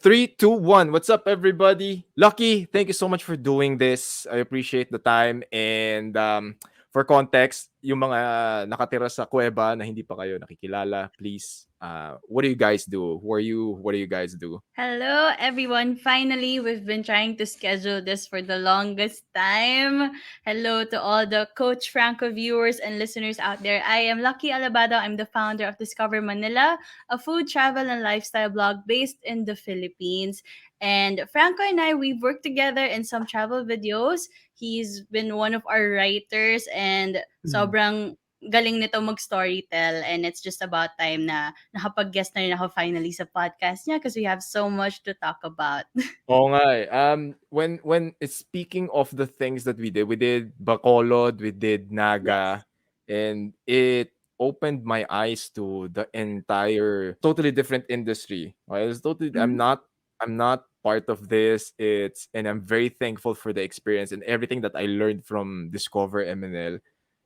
Three, two, one. What's up, everybody? Lucky, thank you so much for doing this. I appreciate the time. And for context, yung mga nakatira sa kuweba na hindi pa kayo nakikilala, please, what do you guys do? Who are you? What do you guys do? Hello, everyone. Finally, we've been trying to schedule this for the longest time. Hello to all the Coach Franco viewers and listeners out there. I am Lucky Alabado. I'm the founder of Discover Manila, a food, travel, and lifestyle blog based in the Philippines. And Franco and I, we've worked together in some travel videos. He's been one of our writers and Mhm. sobrang galing nito mag-storytell, and it's just about time na nakapag-guest na rin ako finally sa podcast niya because we have so much to talk about. Oo nga eh. When speaking of the things that we did Bacolod, we did Yes. Naga, and it opened my eyes to the entire totally different industry. Okay, it's totally Mhm. I'm not part of this. It's and I'm very thankful for the experience and everything that I learned from Discover MNL.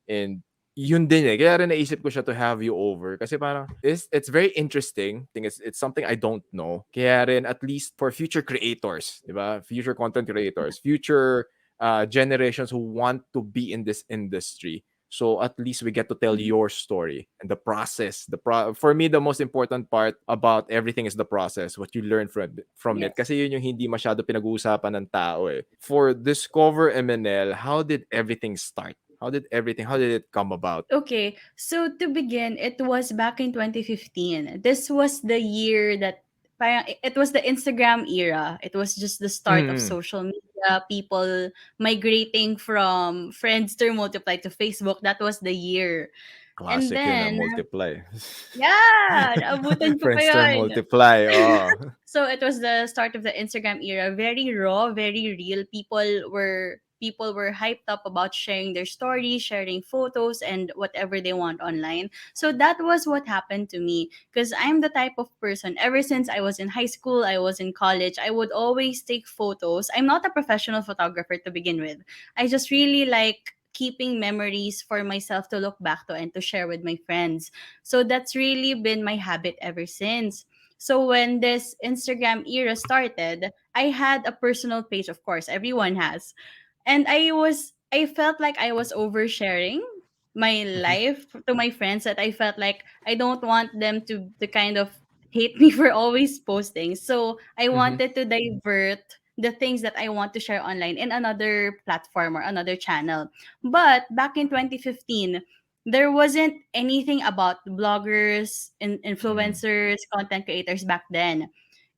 And yun din eh. Kaya rin naisip ko siya to have you over. Kasi parang, it's very interesting. It's something I don't know. Kaya rin, at least for future creators, di ba? Future content creators, future generations who want to be in this industry. So at least we get to tell Mhm. your story and the process. For me, the most important part about everything is the process, what you learn from it. Yes. Kasi yun yung hindi masyado pinag-uusapan ng tao eh. For Discover MNL, how did everything start? How did it come about? Okay, so to begin, it was back in 2015. This was the year that parang it was the Instagram era. It was just the start of Mm. social media, people migrating from Friendster Multiply to Facebook. That was the year. And Classic yun, then, multiply. yeah, naabutan ko pa Friendster yun. multiply, oh. So it was the start of the Instagram era. Very raw, very real. People were hyped up about sharing their stories, sharing photos and whatever they want online. So that was what happened to me because I'm the type of person ever since I was in high school, I was in college, I would always take photos. I'm not a professional photographer to begin with. I just really like keeping memories for myself to look back to and to share with my friends. So that's really been my habit ever since. So when this Instagram era started, I had a personal page, of course, everyone has. And I felt like I was oversharing my Mhm, life to my friends that I felt like I don't want them to kind of hate me for always posting. So I mhm. wanted to divert the things that I want to share online in another platform or another channel. But back in 2015, there wasn't anything about bloggers, Mm. influencers, content creators back then.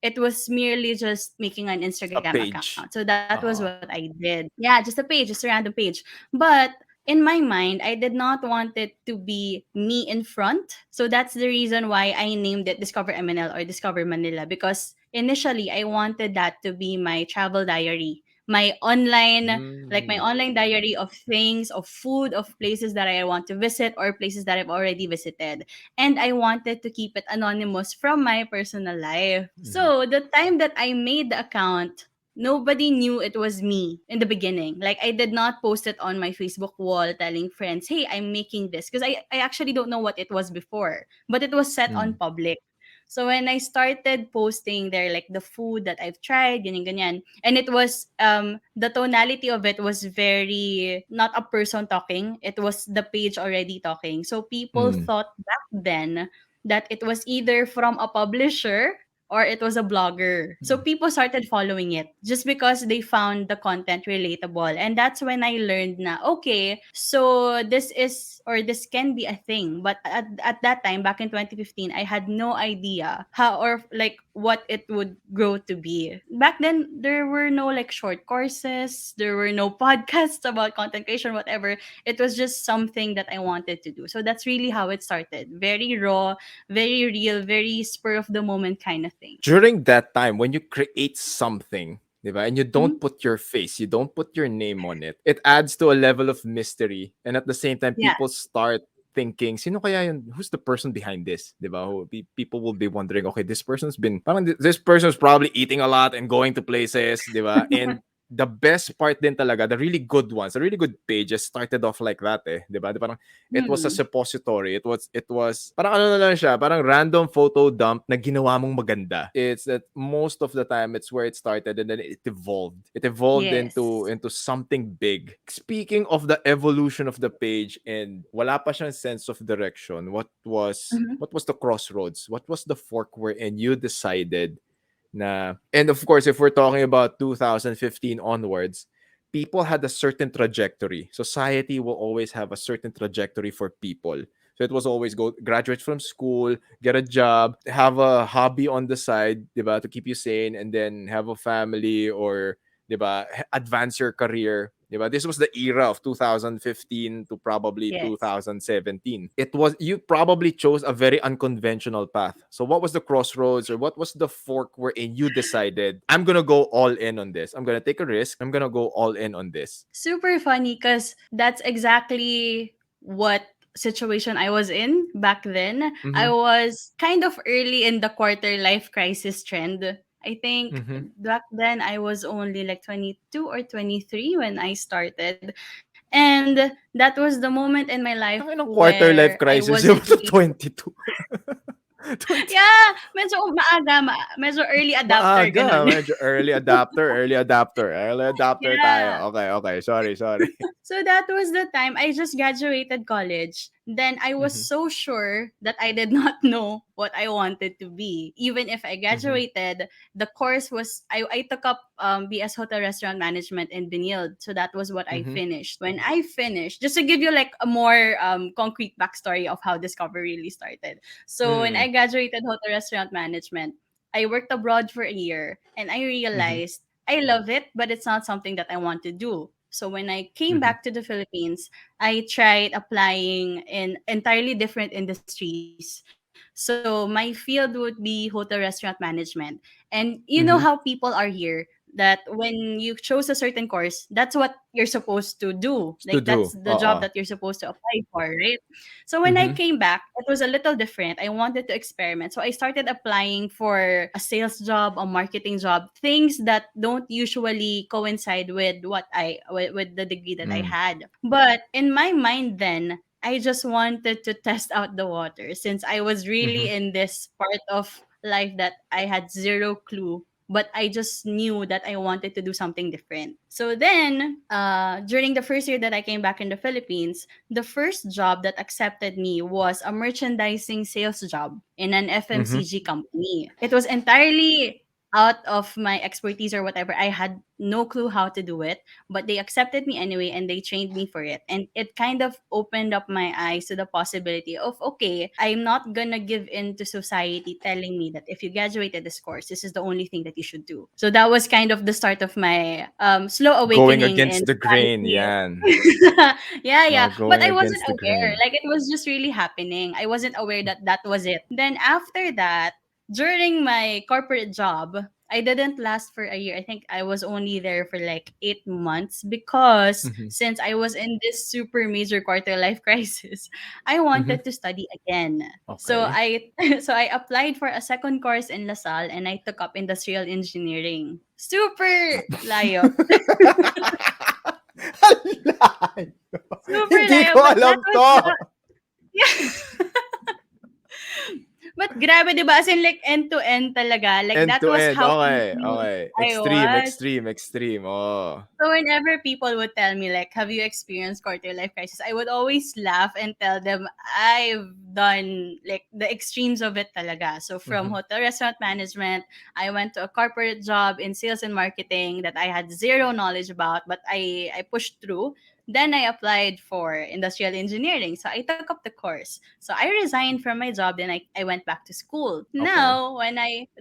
It was merely just making an Just a Instagram account. So page. that was what I Oo. did. Yeah, just a page, just a random page. But in my mind, I did not want it to be me in front. So that's the reason why I named it Discover MNL or Discover Manila because initially I wanted that to be my travel diary, my online like my Hmm. online diary of things, of food, of places that I want to visit or places that I've already visited. And I wanted to keep it anonymous from my personal life. Mhm. So the time that I made the account, nobody knew it was me in the beginning. Like I did not post it on my Facebook wall telling friends, hey, I'm making this. Because I actually don't know what it was before. But it was set on Mm. public. So when I started posting there, like the food that I've tried, ganyan, ganyan, and it was the tonality of it was very not a person talking, it was the page already talking. So people Mm. thought back then that it was either from a publisher or it was a blogger. So Mm. people started following it just because they found the content relatable. And that's when I learned na, okay, so this is or this can be a thing. But at that time, back in 2015, I had no idea how or like what it would grow to be. Back then, there were no like short courses, there were no podcasts about content creation, whatever. It was just something that I wanted to do. So that's really how it started. Very raw, very real, very spur of the moment kind of thing. During that time, when you create something, 'di ba, and you don't Mhm. put your face, you don't put your name on it, it adds to a level of mystery. And at the same time, Yeah. people start thinking, sino kaya yun? Who's the person behind this? 'Di ba? People will be wondering, okay, this person's been, parang this person's probably eating a lot and going to places, 'di ba? And the best part din talaga, the really good ones, the really good pages started off like that eh, 'di ba? Di parang it was a Mm. suppository. It was parang ano na lang siya, parang random photo dump na ginawa mong maganda. It's that most of the time it's where it started and then it evolved. It evolved into Yes. into something big. Speaking of the evolution of the page and wala pa siyang sense of direction, Mhm. what was the crossroads? What was the fork wherein you decided na, and of course, if we're talking about 2015 onwards, people had a certain trajectory. Society will always have a certain trajectory for people. So it was always go graduate from school, get a job, have a hobby on the side, 'di ba, to keep you sane, and then have a family or 'di ba, advance your career. 'Di ba? This was the era of 2015 to probably Yes. 2017. It was, you probably chose a very unconventional path. So what was the crossroads or what was the fork wherein you decided, I'm gonna go all in on this. I'm gonna take a risk. I'm gonna go all in on this. Super funny because that's exactly what situation I was in back then. I Mm-hmm. was kind of early in the quarter life crisis trend. I think Mm-hmm. back then I was only like 22 or 23 when I started. And that was the moment in my life Ang inang quarter where life I crisis wasn't yung really 22. 20. yeah, medyo maaga, medyo early adapter, Maaga, ganun. medyo early adapter Yeah. tayo. Okay, okay, sorry, sorry. So that was the time I just graduated college. Then I was Mm-hmm. so sure that I did not know what I wanted to be. Even if I Mm-hmm. graduated, the course was I took up BS Hotel Restaurant Management in Benilde. So that was what I Mm-hmm. finished. When I finished, just to give you like a more concrete backstory of how Discover really started. So when Mm-hmm. I graduated Hotel Restaurant Management, I worked abroad for a year and I Mm-hmm. realized I love it, but it's not something that I want to do. So when I came Mm-hmm. back to the Philippines, I tried applying in entirely different industries. So my field would be hotel restaurant management. And you know how Mm-hmm. people are here that when you chose a certain course, that's what you're supposed to do. Like To that's do. the job that Oo. you're supposed to apply for, right? So when I Mm-hmm. came back, it was a little different. I wanted to experiment. So I started applying for a sales job, a marketing job, things that don't usually coincide with with the degree that I Mm. had. But in my mind then, I just wanted to test out the water since I was Mm-hmm. really in this part of life that I had zero clue, but I just knew that I wanted to do something different. So then, during the first year that I came back in the Philippines, the first job that accepted me was a merchandising sales job in an Mm-hmm. FMCG company. It was entirely out of my expertise or whatever. I had no clue how to do it, but they accepted me anyway and they trained me for it. And it kind of opened up my eyes to the possibility of, okay, I'm not gonna give in to society telling me that if you graduated this course, this is the only thing that you should do. So that was kind of the start of my slow Going awakening in against the grain, vanity. yan. Yeah, yeah. No, But going I wasn't against the aware. grain. Like it was just really happening. I wasn't aware that that was it. Then after that, during my corporate job, I didn't last for a year. I think I was only there for like 8 months because Mm-hmm. since I was in this super major quarter life crisis, I Mm-hmm. wanted to study again. So Okay. I so I applied for a second course in LaSalle and I took up industrial engineering. Super layo. Hala! Super Hindi layo, ko but alam that was to. the yeah. But grabe 'di ba as in like end to end talaga. Like End that to was end. how Okay, confused okay. I Extreme, was. extreme, extreme. Oh. So whenever people would tell me like, "Have you experienced quarter life crisis?" I would always laugh and tell them I've done like the extremes of it talaga. So from Mm-hmm. hotel restaurant management, I went to a corporate job in sales and marketing that I had zero knowledge about, but I pushed through. Then I applied for industrial engineering. So I took up the course. So I resigned from my job. Then I went back to school. Okay. Now,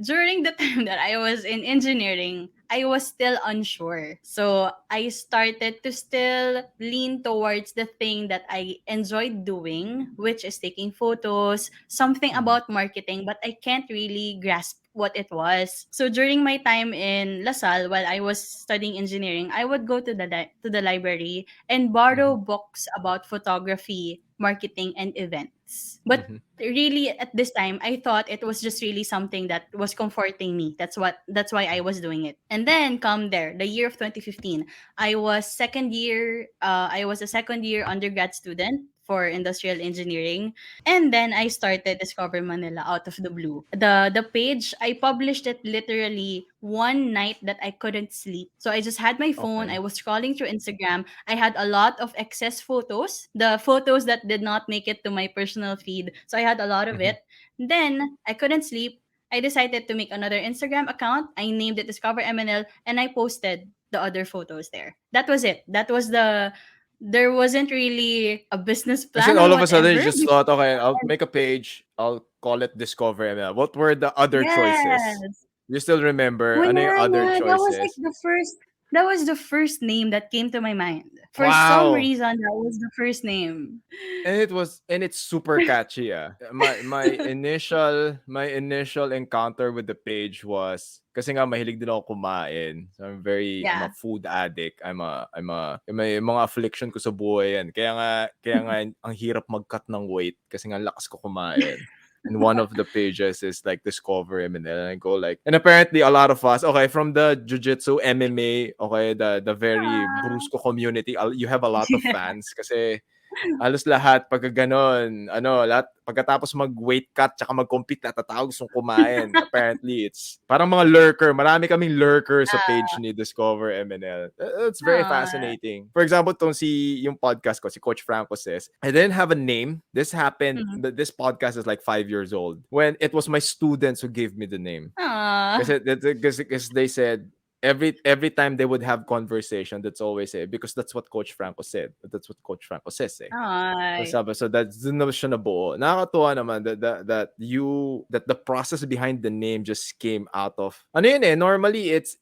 during the time that I was in engineering, I was still unsure. So I started to still lean towards the thing that I enjoyed doing, which is taking photos, something Mm-hmm. about marketing, but I can't really grasp what it was. So during my time in LaSalle, while I was studying engineering, I would go to to the library and borrow Mhm. books about photography, marketing, and events. But Mhm. really at this time I thought it was just really something that was comforting me. That's why I was doing it. And then come there, the year of 2015, I was a second year undergrad student for industrial engineering. And then I started Discover Manila out of the blue. The page, I published it literally one night that I couldn't sleep. So I just had my phone, I Okay. was scrolling through Instagram. I had a lot of excess photos, the photos that did not make it to my personal feed. So I had a lot of Mhm. it. Then I couldn't sleep. I decided to make another Instagram account. I named it Discover MNL and I posted the other photos there. That was it. That was the There wasn't really a business As in plan or all of a sudden you whatever. just thought, okay, I'll make a page, I'll call it Discover ML. What were the other choices? Yes. You still remember? Well, Ano yung yeah, other yeah. choices? That was the first name that came to my mind. For some Wow! reason, that was the first name. And it's super catchy, ah. My initial encounter with the page was kasi nga mahilig din ako kumain. So I'm a Yeah. food addict. May mga affliction ko sa buhay yan. Kaya nga ang hirap mag-cut ng weight kasi nga lakas ko kumain. And one of the pages is like Discover MNL. And I go like, and apparently a lot of us, okay, from the Jiu-Jitsu, MMA, okay, the very Ah. brusco community, you have a lot of fans kasi halos lahat pagka gano'n, lahat pagkatapos mag-weight cut tsaka mag-compete natatawag gustong kumain. Apparently, it's parang mga lurker. Marami kaming lurker sa page ni Discover MNL. It's very Ah. fascinating. For example, yung podcast ko, si Coach Franco Says, I didn't have a name. Mm. This podcast is like 5 years old. When it was my students who gave me the name. Ah. Because they said every time they would have conversation, that's always say because that's what Coach Franco said. That's what Coach Franco says. Eh. So Ay. sabi, so that's dun na siya nabuo. Nakakatuwa naman that the process behind the name just came out of ano yun eh. Normally it's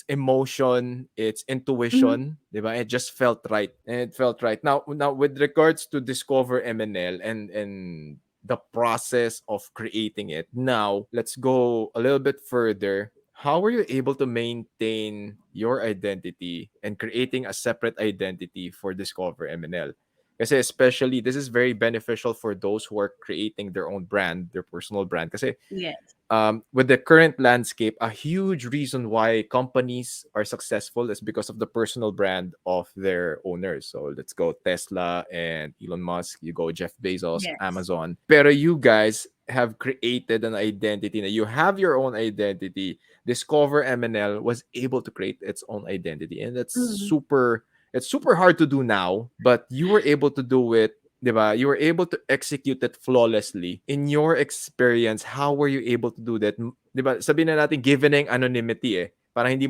emotion, it's Mhm. intuition, di ba? It just felt right. And it felt right. Now with regards to Discover MNL and the process of creating it. Now, let's go a little bit further. How were you able to maintain your identity and creating a separate identity for Discover MNL? Kasi especially, this is very beneficial for those who are creating their own brand, their personal brand. Kasi Yes. with the current landscape, a huge reason why companies are successful is because of the personal brand of their owners. So let's go Tesla and Elon Musk, you go Jeff Bezos, Yes. Amazon. Pero you guys have created an identity. Now you have your own identity. Discover MNL was able to create its own identity, and Mm. it's super hard to do now, but you were able to do it. 'Di ba? You were able to execute it flawlessly. In your experience, how were you able to do that? 'Di ba? Sabihin na natin given na yung anonymity eh. Parang Yeah. hindi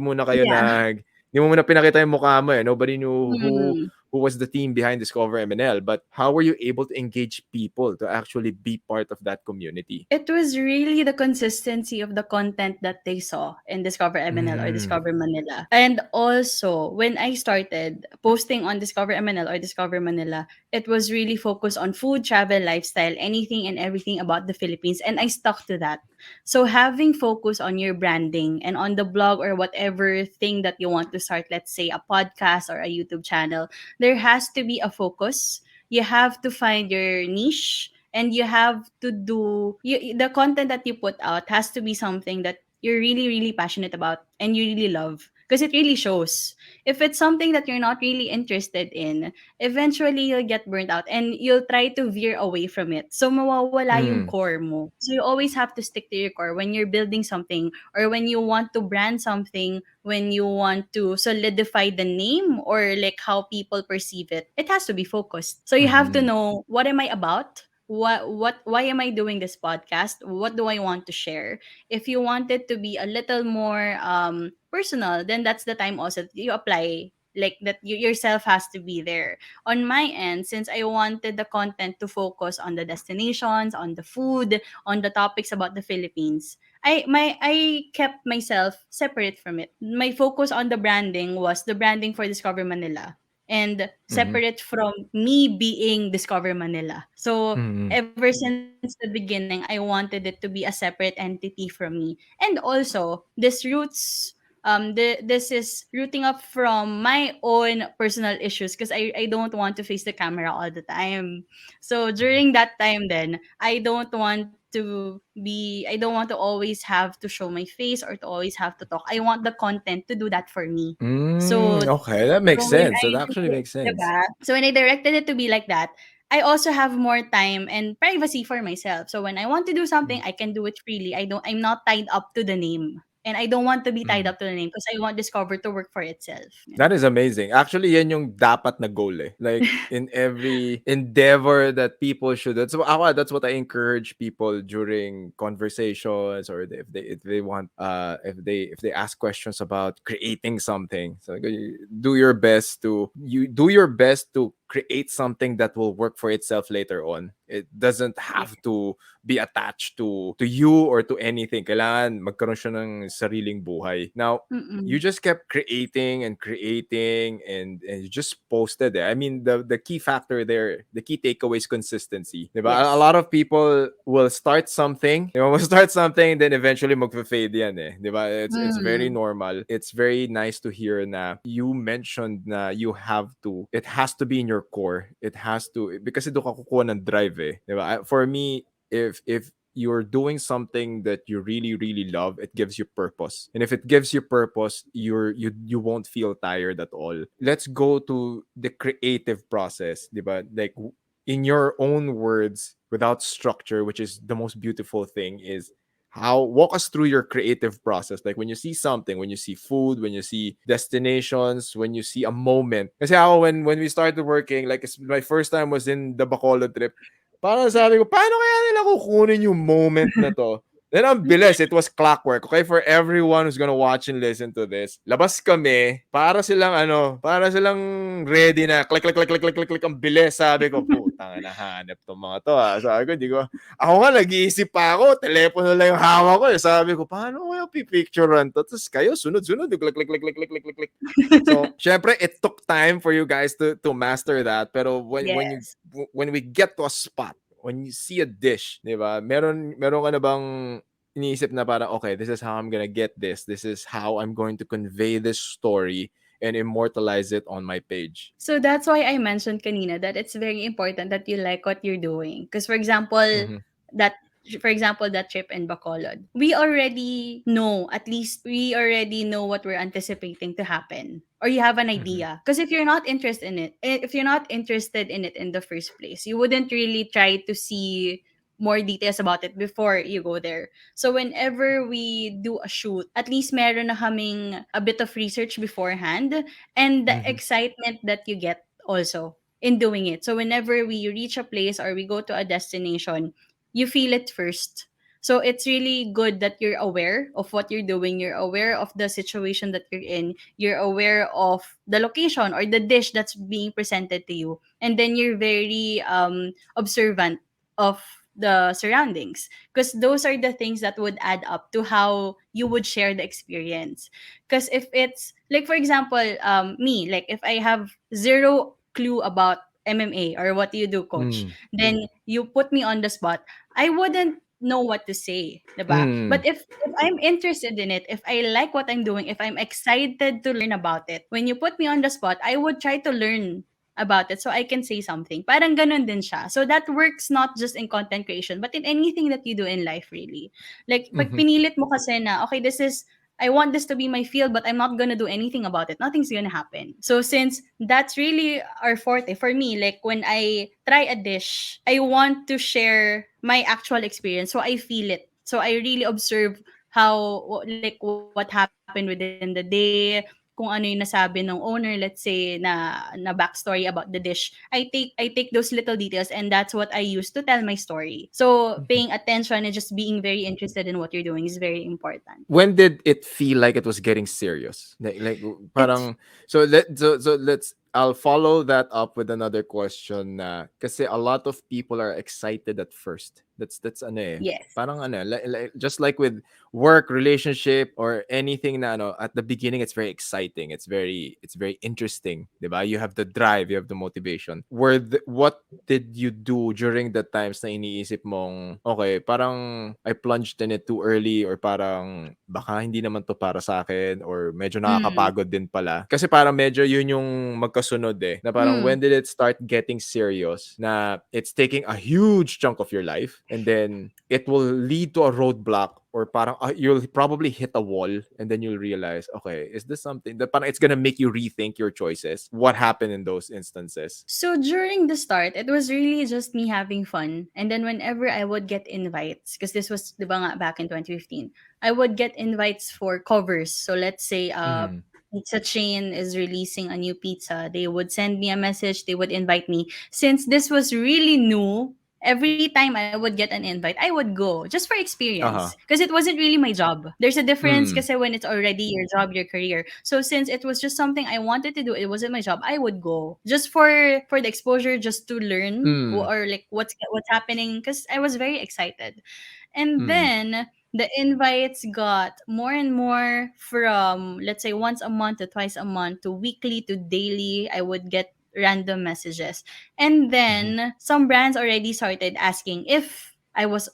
mo muna pinakita yung mukha mo eh. Nobody knew Mm. who was the team behind Discover MNL. But how were you able to engage people to actually be part of that community? It was really the consistency of the content that they saw in Discover MNL or Mm. Discover Manila. And also, when I started posting on Discover MNL or Discover Manila, it was really focused on food, travel, lifestyle, anything and everything about the Philippines. And I stuck to that. So having focus on your branding and on the blog or whatever thing that you want to start, let's say a podcast or a YouTube channel, there has to be a focus. You have to find your niche and you have to the content that you put out has to be something that you're really passionate about and you really love because it really shows. If it's something that you're not really interested in, eventually you'll get burnt out and you'll try to veer away from it, so mawawala yung Mm. core mo. So you always have to stick to your core when you're building something or when you want to brand something, when you want to solidify the name or like how people perceive it. It has to be focused, so you have to Mhm. know what am I about, why am I doing this podcast, what do I want to share. If you want it to be a little more personal, then that's the time also that you apply, like that you yourself has to be there. On my end, since I wanted the content to focus on the destinations, on the food, on the topics about the Philippines, I kept myself separate from it. My focus on the branding was the branding for Discover Manila, and Mm-hmm. separate from me being Discover Manila. So Mm-hmm. ever since the beginning, I wanted it to be a separate entity from me. And also, this is rooting up from my own personal issues because I don't want to face the camera all the time. So during that time then, I don't want to always have to show my face or to always have to talk. I want the content to do that for me. So Okay, that makes so when sense. I That actually makes sense. diba? So when I directed it to be like that, I also have more time and privacy for myself. So when I want to do something, I can do it freely. I'm not tied up to the name. And I don't want to be tied Mm. up to the name because I want Discover to work for itself. That is amazing. Actually, yan yung dapat na goal eh. Like in every endeavor that people should. That's what I encourage people during conversations, or if they want if they ask questions about creating something. So you do your best to create something that will work for itself later on. It doesn't Yeah. have to be attached to you or to anything. Kailangan magkaroon siya ng sariling buhay. Now, Mm-mm. you just kept creating and creating, and you just posted it. I mean, the key factor there, the key takeaway is consistency. Diba? A Yes. lot of people will start something, will start something, then eventually magfa-fade yan eh. Diba? It's very Mm. normal. It's very nice to hear na you mentioned na it has to be in your core. It has to, because doon ka kukuha ng drive eh. Diba? For me, if you're doing something that you really love, it gives you purpose. And if it gives you purpose, you won't feel tired at all. Let's go to the creative process, diba? Like in your own words, without structure, which is the most beautiful thing, is how walk us through your creative process. Like when you see something, when you see food, when you see destinations, when you see a moment. Kasi ako, when we started working, like my first time was in the Bacolod trip. Parang sabi ko, paano kaya nila kukunin yung moment na to? Then ang bilis, it was clockwork. Okay, for everyone who's gonna watch and listen to this, labas kami, para silang ready na, click, click, click, click, click, click, click, ang bilis. Sabi ko, putang na, hanap tong mga to ah. Sabi ko, di ko, ako nga, nag-iisip pa ako, telepono lang yung hawak ko eh. Sabi ko, paano ko yung pipicturean to? Tapos kayo, sunod-sunod, click, click, click, click, click, click, click, click. So, syempre, it took time for you guys to master that. Pero Yes. when we get to a spot, when you see a dish, di ba? Meron ka na bang iniisip na para, okay, this is how I'm gonna get this. This is how I'm going to convey this story and immortalize it on my page. So that's why I mentioned kanina that it's very important that you like what you're doing. Because for example, Mm-hmm. that that trip in Bacolod, we already know, at least we already know what we're anticipating to happen. Or you have an Mm-hmm. idea. Because if you're not interested in it in the first place, you wouldn't really try to see more details about it before you go there. So whenever we do a shoot, at least meron na kaming a bit of research beforehand and the Mm-hmm. excitement that you get also in doing it. So whenever we reach a place or we go to a destination, you feel it first. So it's really good that you're aware of what you're doing, you're aware of the situation that you're in, you're aware of the location or the dish that's being presented to you, and then you're very observant of the surroundings, because those are the things that would add up to how you would share the experience. Because if it's like, for example, me, like if I have zero clue about MMA or what you do, coach, then you put me on the spot, I wouldn't know what to say, diba? Mm-hmm. But if I'm interested in it, if I like what I'm doing, if I'm excited to learn about it, when you put me on the spot, I would try to learn about it so I can say something. Parang ganun din siya. So that works not just in content creation, but in anything that you do in life, really. Like, pag Mm-hmm. pinilit mo kasi na, okay, I want this to be my field, but I'm not gonna do anything about it. Nothing's gonna happen. So since that's really our forte for me, like when I try a dish, I want to share my actual experience, so I feel it. So I really observe like what happened within the day, kung ano yung nasabi ng owner, let's say na backstory about the dish. I take those little details, and that's what I use to tell my story. So paying attention and just being very interested in what you're doing is very important. When did it feel like it was getting serious? Like It's parang, so let's I'll follow that up with another question na kasi a lot of people are excited at first. That's ano eh. Yes. Parang ano, just like with work, relationship, or anything na ano, at the beginning it's very exciting. It's very interesting, 'di ba? You have the drive, you have the motivation. What did you do during the times na iniisip mong, okay, parang I plunged in it too early, or parang baka hindi naman to para sa akin, or medyo Mm. nakakapagod din pala. Kasi parang medyo yun yung magkasunod eh, na parang when Mm. did it start getting serious na it's taking a huge chunk of your life, and then it will lead to a roadblock, or parang you'll probably hit a wall, and then you'll realize, okay, is this something that parang it's gonna make you rethink your choices? What happened in those instances? So during the start, it was really just me having fun. And then whenever I would get invites, because this was, di ba nga, back in 2015, I would get invites for covers. So let's say Mm. pizza chain is releasing a new pizza. They would send me a message. They would invite me. Since this was really new, every time I would get an invite, I would go just for experience Uh-huh. because it wasn't really my job. There's a difference Mm. because when it's already your job, your career. So since it was just something I wanted to do, it wasn't my job. I would go just for the exposure, just to learn Mm. or like what's happening because I was very excited. And Mm. then the invites got more and more from, let's say, once a month to twice a month to weekly to daily. I would get random messages. And Mhm. then some brands already started asking if I was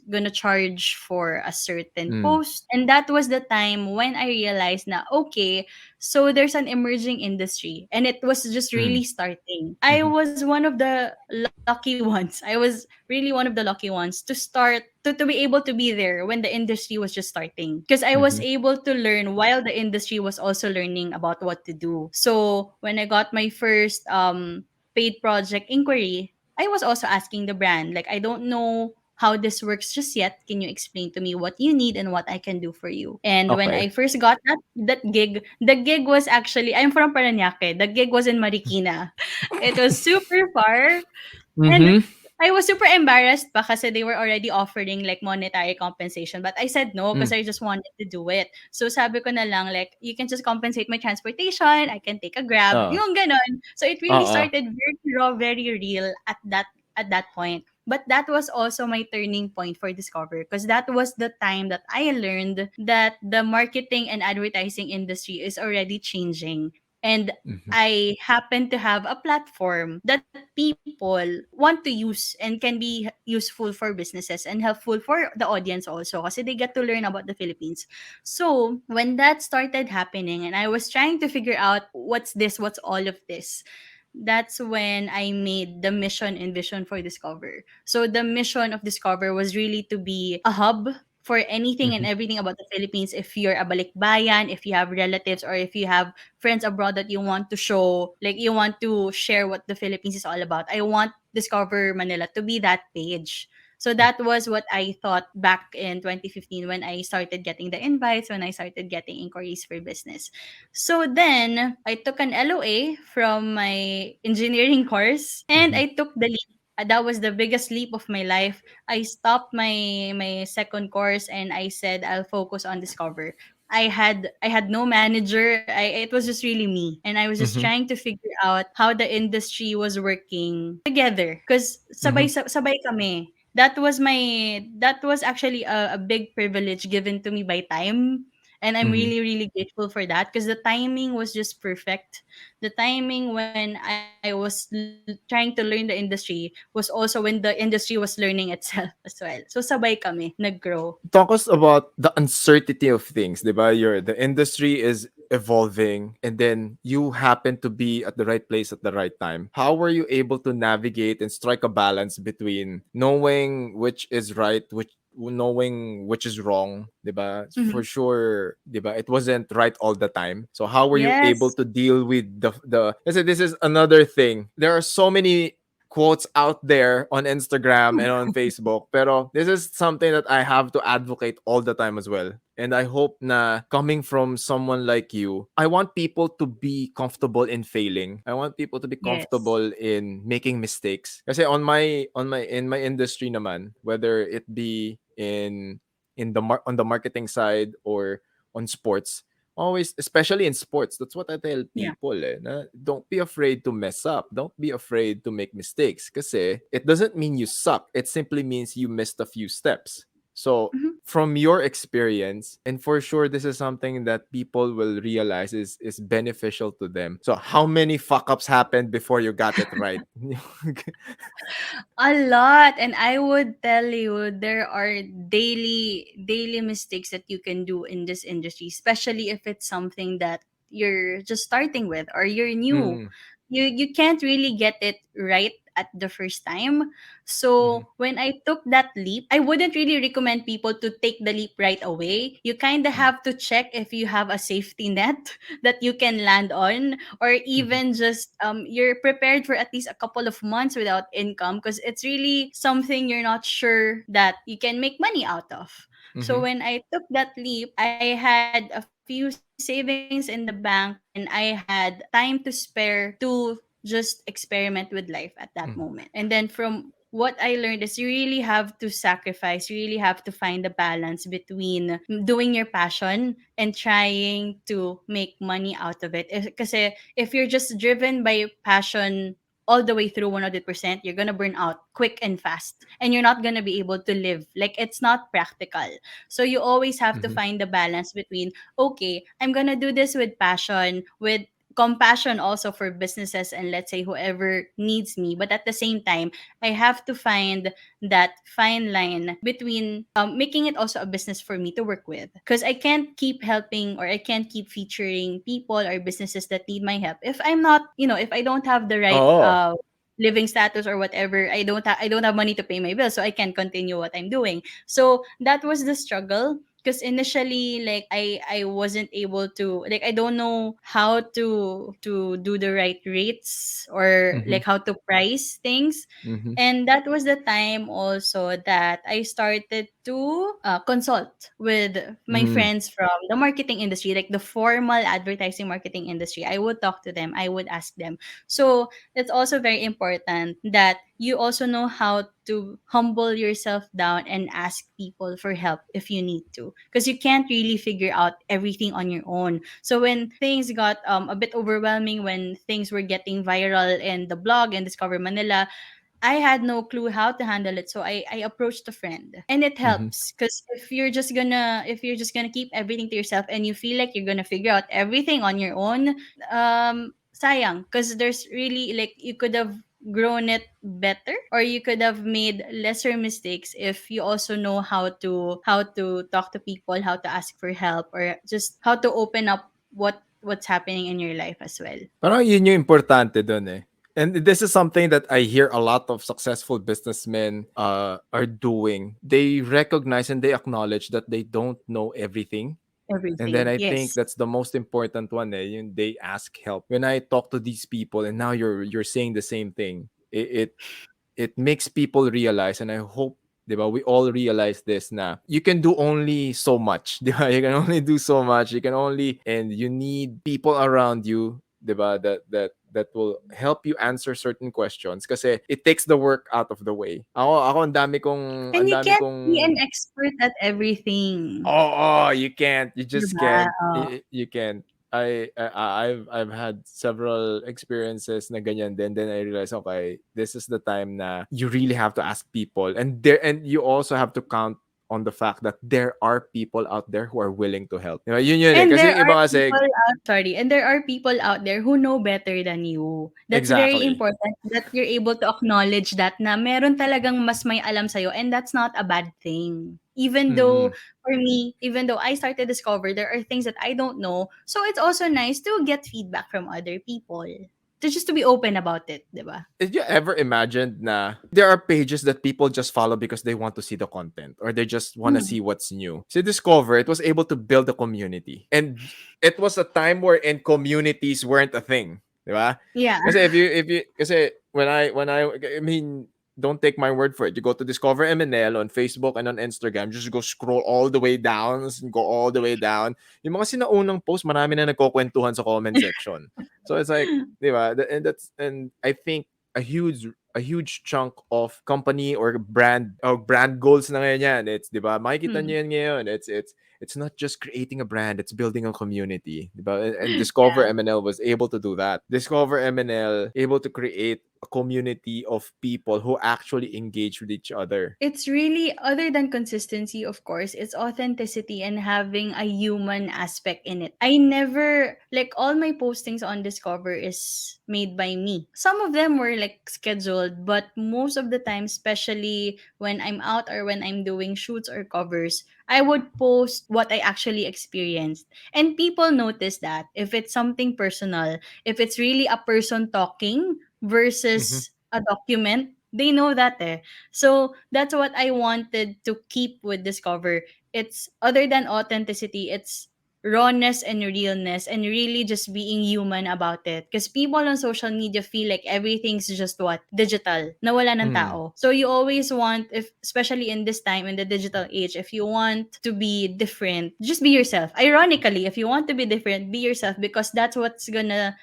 gonna charge for a certain Mm. post. And that was the time when I realized na okay, so there's an emerging industry and it was just Mm. really starting. I Mhm. was one of the lucky ones. I was really one of the lucky ones to start to be able to be there when the industry was just starting. Because I was Mhm. able to learn while the industry was also learning about what to do. So when I got my first paid project inquiry, I was also asking the brand, like, I don't know how this works just yet. Can you explain to me what you need and what I can do for you? And when Okay. I first got that gig, the gig was actually, I'm from Parañaque. The gig was in Marikina. It was super far. And Mhm. I was super embarrassed pa kasi they were already offering like monetary compensation. But I said no because Mm. I just wanted to do it. So sabi ko na lang like, you can just compensate my transportation. I can take a grab. Oo. Yung ganon. So it really Oo. started very raw, very real at that point. But that was also my turning point for Discover because that was the time that I learned that the marketing and advertising industry is already changing. And Mhm. I happen to have a platform that people want to use and can be useful for businesses and helpful for the audience also kasi they get to learn about the Philippines. So, when that started happening and I was trying to figure out what's this, what's all of this, that's when I made the mission and vision for Discover. So the mission of Discover was really to be a hub for anything and Mhm. everything about the Philippines. If you're a balikbayan, if you have relatives, or if you have friends abroad that you want to show, like you want to share what the Philippines is all about, I want Discover Manila to be that page. So that was what I thought back in 2015 when I started getting the invites, when I started getting inquiries for business. So then I took an LOA from my engineering course and Mhm. I took the leap. That was the biggest leap of my life. I stopped my second course and I said I'll focus on Discover. I had no manager. It was just really me, and I was just Mhm. trying to figure out how the industry was working together. Cause sabay Mhm. sabay kami. That was actually a big privilege given to me by time, and I'm Mhm. really really grateful for that because the timing was just perfect. The timing when I was trying to learn the industry was also when the industry was learning itself as well. So sabay kami nag-grow. Talk us about the uncertainty of things, 'di ba? The industry is evolving, and then you happen to be at the right place at the right time. How were you able to navigate and strike a balance between knowing which is right, which knowing which is wrong, 'di ba? For Mhm. sure, 'di ba? It wasn't right all the time. So how were you able Yes. to deal with the this is another thing. There are so many quotes out there on Instagram and on Facebook. Pero this is something that I have to advocate all the time as well. And I hope na coming from someone like you, I want people to be comfortable in failing. I want people to be Yes. comfortable in making mistakes. Kasi in my industry naman, whether it be on the marketing side or on sports, Always, especially in sports, that's what I tell Yeah. people, na don't be afraid to mess up. Don't be afraid to make mistakes. Kasi it doesn't mean you suck. It simply means you missed a few steps. So, Mhm. from your experience, and for sure this is something that people will realize is beneficial to them. So, how many fuck ups happened before you got it right? A lot, and I would tell you there are daily mistakes that you can do in this industry, especially if it's something that you're just starting with or you're new. Mm, You can't really get it right at the first time. mhm, So when I took that leap, I wouldn't really recommend people to take the leap right away. You kind of mm, have to check if you have a safety net that you can land on, or mhm, even just you're prepared for at least a couple of months without income, because it's really something you're not sure that you can make money out of. So mhm, when I took that leap, I had a few savings in the bank and I had time to spare to just experiment with life at that moment. mhm, And then from what I learned is you really have to sacrifice, you really have to find the balance between doing your passion and trying to make money out of it. Because if you're just driven by passion all the way through 100%, you're gonna burn out quick and fast, and you're not gonna be able to live. Like, it's not practical. So you always have to mhm, find the balance between, okay, I'm gonna do this with passion, with compassion also for businesses and let's say whoever needs me, but at the same time I have to find that fine line between making it also a business for me to work with, because I can't keep helping or I can't keep featuring people or businesses that need my help if I'm not, if I don't have the right oo, living status or whatever. I don't have money to pay my bills, so I can't continue what I'm doing. So that was the struggle, because initially, like, I wasn't able to, like, I don't know how to do the right rates or mhm, like how to price things. mhm, And that was the time also that I started to consult with my mm, friends from the marketing industry, like the formal advertising marketing industry. I would talk to them, I would ask them. So it's also very important that you also know how to humble yourself down and ask people for help if you need to, because you can't really figure out everything on your own. So when things got a bit overwhelming, when things were getting viral in the blog and Discover Manila, I had no clue how to handle it. So I approached a friend. And it mhm. helps, because if you're just gonna keep everything to yourself and you feel like you're gonna figure out everything on your own, sayang. Because there's really, like, you could have grown it better, or you could have made lesser mistakes if you also know how to talk to people, how to ask for help, or just how to open up what's happening in your life as well. Parang yun yung importante dun eh. And this is something that I hear a lot of successful businessmen are doing. They recognize and they acknowledge that they don't know everything. And then Everything. I think Yes. that's the most important one. Yung they ask help. When I talk to these people, and now you're saying the same thing. It makes people realize, and I hope, 'di ba, we all realize this, na you can do only so much. 'Di ba? You can only do so much. You can only, and you need people around you, 'di ba, that will help you answer certain questions kasi it takes the work out of the way. Ako And ang you dami can't be kong an expert at everything. oh, you can't. You just 'Di ba? can't. Oh. You can't. I've had several experiences na ganyan din. Then I realized, okay, this is the time na you really have to ask people, and you also have to count on the fact that there are people out there who are willing to help. Diba? Yun eh. And Kasi there yung are iba people kasi, out sorry, and there are people out there who know better than you. That's very exactly. important that you're able to acknowledge that na meron talagang mas may alam sa'yo, and that's not a bad thing. Even though, Mm-mm. for me, even though I started Discover, there are things that I don't know. So it's also nice to get feedback from other people. To just to be open about it, 'di ba? Did you ever imagined na there are pages that people just follow because they want to see the content or they just want to Mm. see what's new? So Discover, it was able to build a community. And it was a time wherein communities weren't a thing. Diba? Yeah. Kasi kasi I mean, don't take my word for it. You go to Discover MNL on Facebook and on Instagram, just go scroll all the way down, go all the way down. Yung mga sinaunang post, marami na nagkukwentuhan sa comment section. So it's like, di ba? And I think a huge a huge chunk of company or brand goals na ngayon yan. It's, 'di ba? Makikita Hmm. niyo yan ngayon. It's not just creating a brand, it's building a community, 'di ba? And Discover Yeah. MNL was able to do that. Discover MNL able to create a community of people who actually engage with each other. It's really, other than consistency, of course, it's authenticity and having a human aspect in it. I never, like, all my postings on Discover is made by me. Some of them were like scheduled, but most of the time, especially when I'm out or when I'm doing shoots or covers, I would post what I actually experienced. And people notice that if it's something personal, if it's really a person talking Mhm. versus a document, they know that eh. So that's what I wanted to keep with Discover. It's, other than authenticity, it's rawness and realness and really just being human about it. Because people on social media feel like everything's just what? Digital. Nawala ng Mm. tao. So you always want, if especially in this time, in the digital age, if you want to be different, just be yourself. Ironically, if you want to be different, be yourself, because that's what's gonna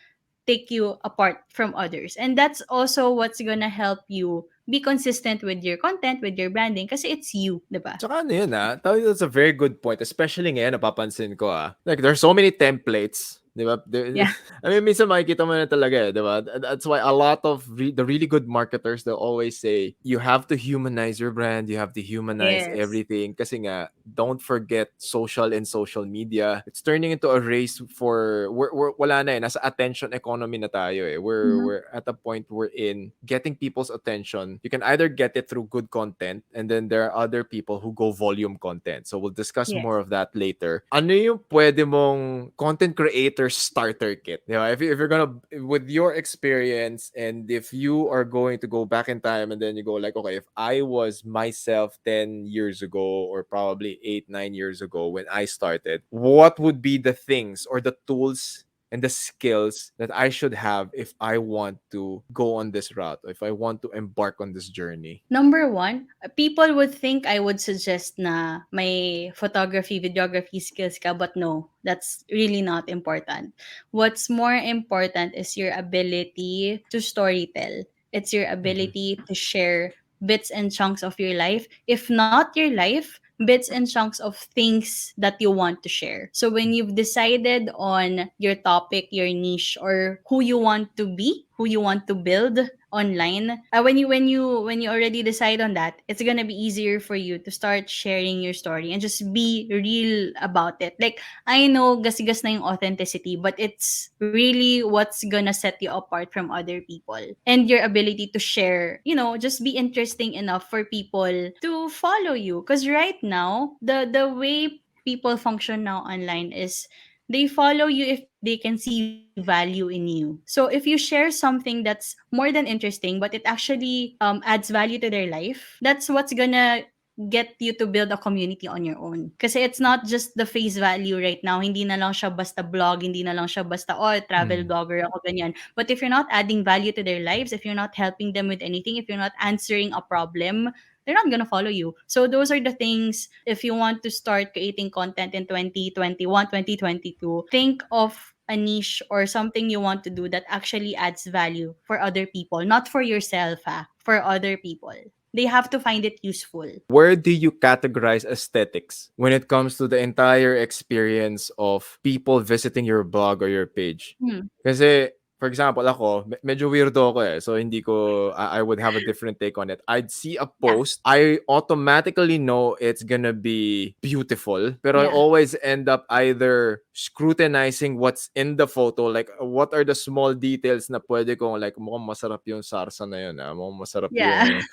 take you apart from others. And that's also what's gonna help you be consistent with your content, with your branding, kasi it's you, diba? Tsaka ano yun, that's a very good point. Especially ngayon, napapansin ko, like, there's so many templates, di ba? Yeah. I mean, minsan makikita mo na talaga, di ba? That's why a lot of the really good marketers, they'll always say, you have to humanize your brand, you have to humanize Yes. everything. Kasi nga, don't forget social and social media. It's turning into a race for, wala na eh, nasa attention economy na tayo eh. Mm-hmm. We're at a point we're in getting people's attention. You can either get it through good content, and then there are other people who go volume content. So we'll discuss Yes. more of that later. Ano yung pwede mong content creator starter kit? You know, if you're gonna, with your experience, and if you are going to go back in time and then you go like, okay, if I was myself 10 years ago, or probably 8 9 years ago when I started, what would be the things or the tools and the skills that I should have if I want to go on this route, if I want to embark on this journey? Number one, people would think I would suggest na may photography, videography skills ka, but no, that's really not important. What's more important is your ability to storytell. It's your Mhm. ability to share bits and chunks of your life. If not your life, bits and chunks of things that you want to share. So when you've decided on your topic, your niche, or who you want to be, who you want to build online, when you already decide on that, it's gonna be easier for you to start sharing your story and just be real about it. Like, I know gasigas na yung authenticity, but it's really what's gonna set you apart from other people, and your ability to share, just be interesting enough for people to follow you. Because right now, the way people function now online is they follow you if they can see value in you. So if you share something that's more than interesting, but it actually adds value to their life, that's what's gonna get you to build a community on your own. Kasi it's not just the face value right now. Hindi na lang siya basta blog, hindi na lang siya basta, oh, travel Mm. blogger ako, ganyan. But if you're not adding value to their lives, if you're not helping them with anything, if you're not answering a problem, they're not gonna follow you. So those are the things, if you want to start creating content in 2021, 2022, think of a niche or something you want to do that actually adds value for other people, not for yourself, for other people. They have to find it useful. Where do you categorize aesthetics when it comes to the entire experience of people visiting your blog or your page? Hmm. Kasi, for example, ako, medyo weirdo ako eh. So, hindi ko, I would have a different take on it. I'd see a Yeah. post, I automatically know it's gonna be beautiful, pero I Yeah. always end up either scrutinizing what's in the photo, like, what are the small details na pwede kong, like, mukhang masarap yung sarsa na yun, mukhang masarap Yeah. yung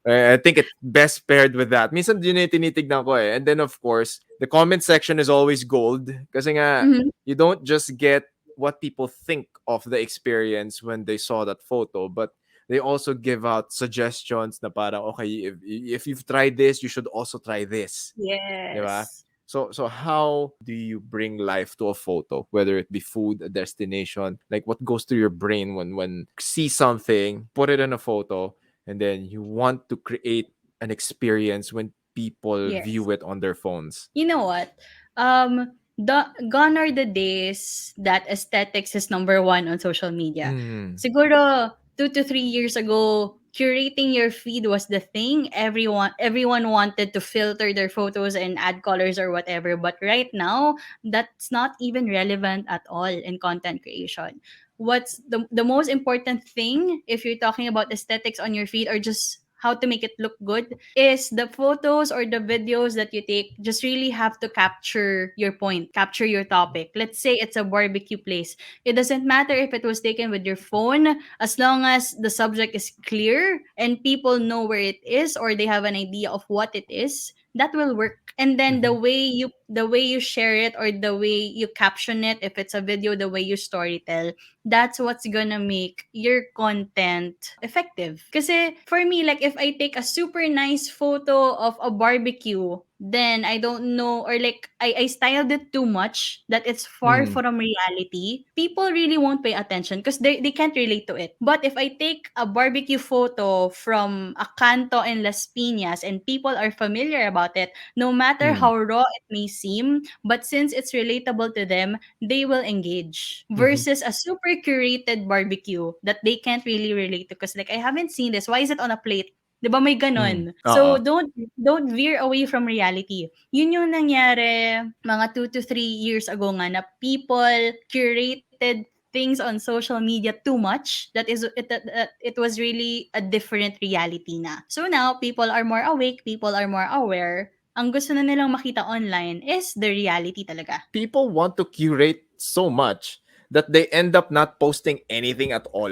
I think it best paired with that. Minsan yun yung tinitignan ko eh. And then of course, the comment section is always gold. Kasi nga, Mhm. you don't just get what people think of the experience when they saw that photo, but they also give out suggestions na parang, okay, if you've tried this, you should also try this. Di ba? Yes. So how do you bring life to a photo, whether it be food, a destination, like what goes through your brain when see something, put it in a photo, and then you want to create an experience when people Yes. view it on their phones? You know what? Gone are the days that aesthetics is number one on social media. Mm. Siguro 2 to 3 years ago, curating your feed was the thing. Everyone wanted to filter their photos and add colors or whatever. But right now, that's not even relevant at all in content creation. What's the most important thing if you're talking about aesthetics on your feed or just how to make it look good is the photos or the videos that you take just really have to capture your point, capture your topic. Let's say it's a barbecue place. It doesn't matter if it was taken with your phone, as long as the subject is clear and people know where it is or they have an idea of what it is, that will work. And then Mm-hmm. the way you share it or the way you caption it, if it's a video, the way you story tell, that's what's gonna make your content effective. Kasi for me, like if I take a super nice photo of a barbecue, then I don't know, or like I styled it too much that it's far Mm-hmm. from reality, people really won't pay attention because they can't relate to it. But if I take a barbecue photo from a canto in Las Piñas and people are familiar about it, no matter Mm-hmm. how raw it may seem, but since it's relatable to them, they will engage Mm-hmm. versus a super curated barbecue that they can't really relate to because like I haven't seen this, why is it on a plate? 'Di ba may Mm. ganon? So Oo. don't veer away from reality. Yun yung nangyari mga 2 to 3 years ago nga na people curated things on social media too much that it was really a different reality na. So now people are more awake, people are more aware. Ang gusto na nilang makita online is the reality talaga. People want to curate so much that they end up not posting anything at all.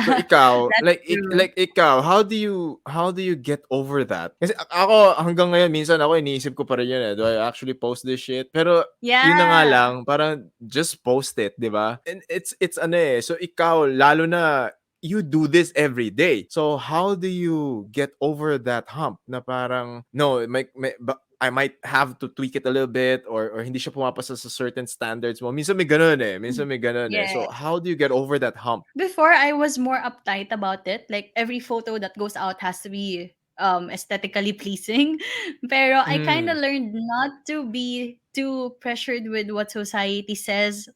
So Yeah, ikaw, that's true. like ikaw, how do you get over that? Kasi ako hanggang ngayon minsan ako iniisip ko pa rin yun eh. Do I actually post this shit? Pero yun na nga Yeah. lang, parang just post it, di ba? And it's ano eh. So ikaw, lalo na you do this every day. So how do you get over that hump na parang no, I might have to tweak it a little bit or hindi siya pumapasa sa certain standards mo. Minsan may ganun eh. Minsan may ganun eh. So Yes. how do you get over that hump? Before I was more uptight about it. Like every photo that goes out has to be aesthetically pleasing. Pero I kind of Mm. learned not to be too pressured with what society says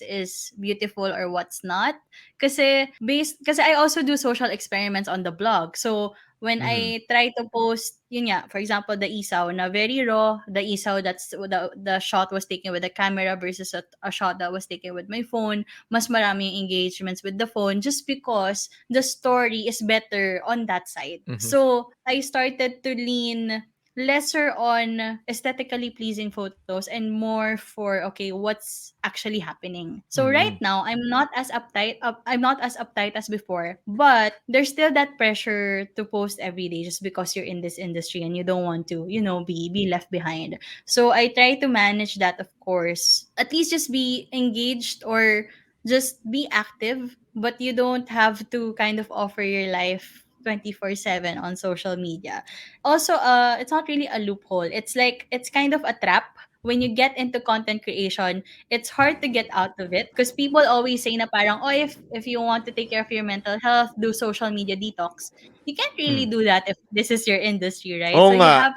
is beautiful or what's not. Kasi I also do social experiments on the blog. So when Mhm. I try to post, yun nga, for example, the isaw na very raw, the isaw that's the shot was taken with a camera versus a shot that was taken with my phone, mas maraming engagements with the phone just because the story is better on that side. Mhm. So, I started to lean lesser on aesthetically pleasing photos and more for okay what's actually happening. So right Mm. now I'm not as uptight as before, but there's still that pressure to post every day just because you're in this industry and you don't want to be left behind. So I try to manage that, of course, at least just be engaged or just be active, but you don't have to kind of offer your life 24/7 on social media. Also, it's not really a loophole. It's like it's kind of a trap. When you get into content creation, it's hard to get out of it because people always say na parang, oh, if you want to take care of your mental health, do social media detox. You can't really Hmm. do that if this is your industry, right? Oo So you nga. have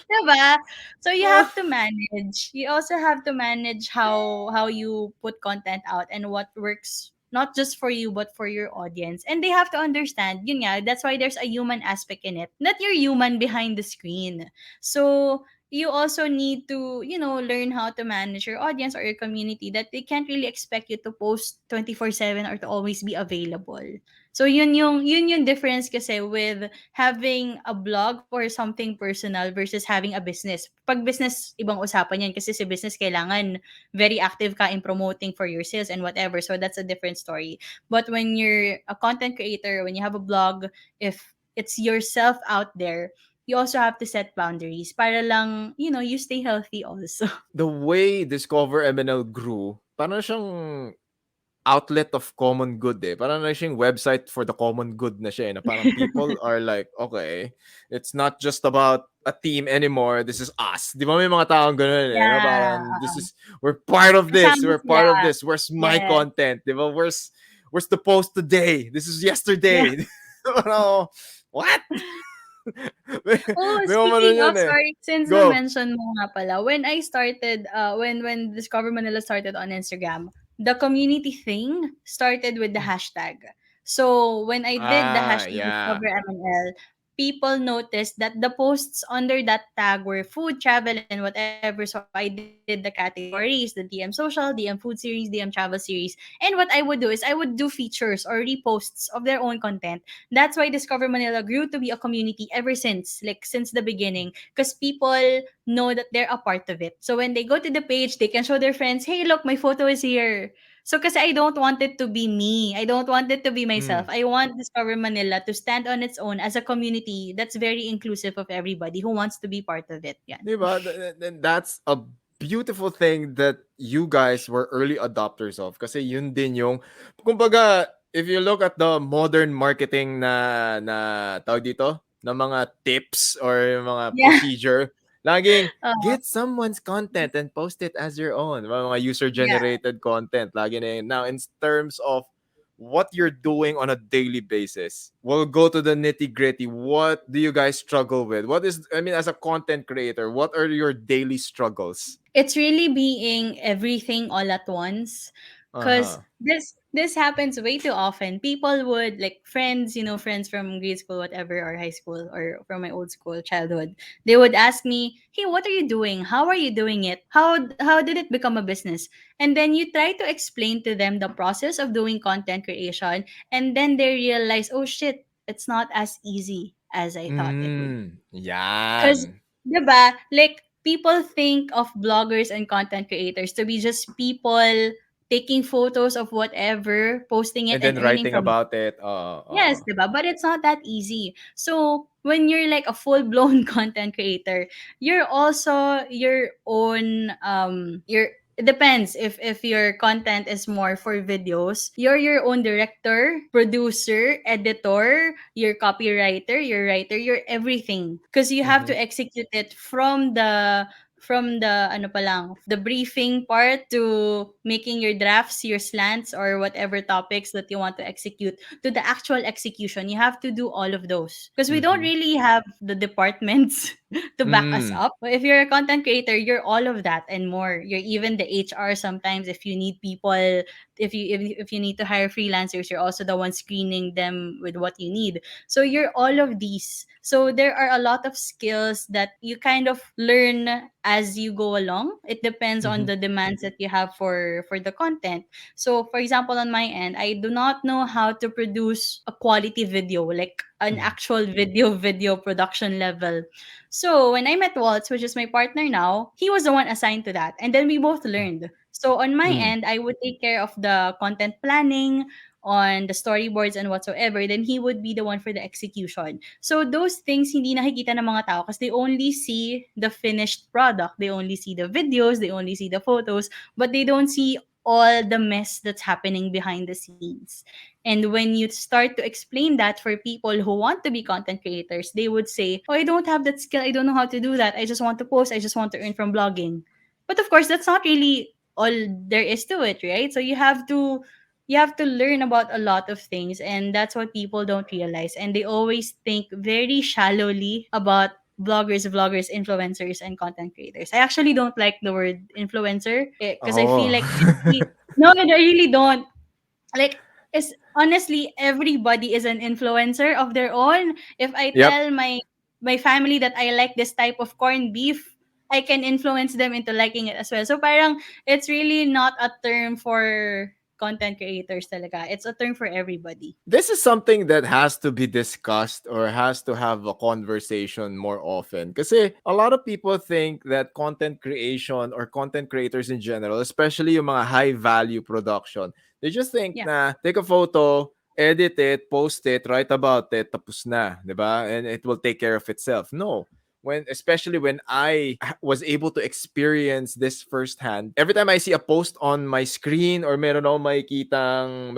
'Di ba? So you Ah. have to manage. You also have to manage how you put content out and what works not just for you but for your audience. And they have to understand, yun nga, that's why there's a human aspect in it. Not you're human behind the screen. So you also need to, learn how to manage your audience or your community that they can't really expect you to post 24/7 or to always be available. So yun yung difference kasi with having a blog for something personal versus having a business. Pag business, ibang usapan yan kasi sa business kailangan very active ka in promoting for your sales and whatever. So that's a different story. But when you're a content creator, when you have a blog, if it's yourself out there, you also have to set boundaries para lang, you stay healthy also. The way Discover MNL grew, parang siyang outlet of common good eh. Parang na siyang website for the common good na siya eh. Na parang people are like, okay, it's not just about a team anymore. This is us. Di ba may mga taong ganun eh. No? Yeah. Parang we're part of this. Kasama We're sila. part of this. Where's my Yes. content? Di ba? Where's the post today? This is Yeah. yesterday. Parang, what? may, Oh, may mga speaking yun of, eh. sorry, since Go. na-mention mo nga pala, when I started, when Discover Manila started on Instagram, the community thing started with the hashtag. So when I did the Ah, hashtag yeah. Discover MNL, people noticed that the posts under that tag were food, travel, and whatever. So I did the categories, the DM social, DM food series, DM travel series. And what I would do is I would do features or reposts of their own content. That's why Discover Manila grew to be a community ever since, like since the beginning, because people know that they're a part of it. So when they go to the page, they can show their friends, hey, look, my photo is here. So kasi I don't want it to be me. I don't want it to be myself. Mm. I want Discover Manila to stand on its own as a community that's very inclusive of everybody who wants to be part of it. Yan. 'Di ba? And that's a beautiful thing that you guys were early adopters of. Kasi yun din yung, kumbaga, if you look at the modern marketing na tawag dito, na mga tips or yung mga Yeah. procedure, laging Uh, get someone's content and post it as your own. Mga yeah. user-generated content. Lagi na yun. Now, in terms of what you're doing on a daily basis. We'll go to the nitty gritty. What do you guys struggle with? What is, I mean, as a content creator, what are your daily struggles? It's really being everything all at once, Uh because huh. this happens way too often. People would, like, friends, friends from grade school, whatever, or high school, or from my old school childhood, they would ask me, hey, what are you doing, how are you doing it, how did it become a business? And then you try to explain to them the process of doing content creation, and then they realize, oh shit, it's not as easy as I thought it would. Because, Yan. 'di ba, like, people think of bloggers and content creators to be just people taking photos of whatever, posting it, And and then earning writing from it. about it. Yes, 'di ba? But it's not that easy. So, when you're like a full-blown content creator, you're also your own your it depends if your content is more for videos. You're your own director, producer, editor, your copywriter, your writer, your everything, because you have Mm-hmm. to execute it from the ano pa lang, the briefing part to making your drafts, your slants, or whatever topics that you want to execute, to the actual execution. You have to do all of those because we don't Mm-hmm. really have the departments to back us Mm. up. But if you're a content creator, you're all of that and more. You're even the HR sometimes if you need people. If you need to hire freelancers, you're also the one screening them with what you need. So you're all of these. So there are a lot of skills that you kind of learn as you go along. It depends on Mm-hmm. the demands that you have for the content. So, for example, on my end, I do not know how to produce a quality video, like an Mm-hmm. actual video production level. So, when I met Waltz, which is my partner now, he was the one assigned to that. And then we both learned. So, on my Mm. end, I would take care of the content planning, on the storyboards and whatsoever. Then he would be the one for the execution. So, those things hindi nakikita ng mga tao because they only see the finished product. They only see the videos, they only see the photos, but they don't see all the mess that's happening behind the scenes. And when you start to explain that for people who want to be content creators, they would say, oh, I don't have that skill. I don't know how to do that. I just want to post. I just want to earn from blogging. But of course, that's not really all there is to it, right? So you have to learn about a lot of things, and that's what people don't realize, and they always think very shallowly about vloggers, influencers, and content creators. I actually don't like the word influencer because I feel Oh. like no, I really don't. Like, is honestly, everybody is an influencer of their own. If I Yep. tell my family that I like this type of corned beef, I can influence them into liking it as well. So parang it's really not a term for content creators talaga. It's a term for everybody. This is something that has to be discussed or has to have a conversation more often. Because a lot of people think that content creation or content creators in general, especially yung mga high value production, they just think Yeah. na take a photo, edit it, post it, write about it, tapos na, 'di ba? And it will take care of itself. No. Especially when I was able to experience this firsthand, every time I see a post on my screen or meron ako makikitang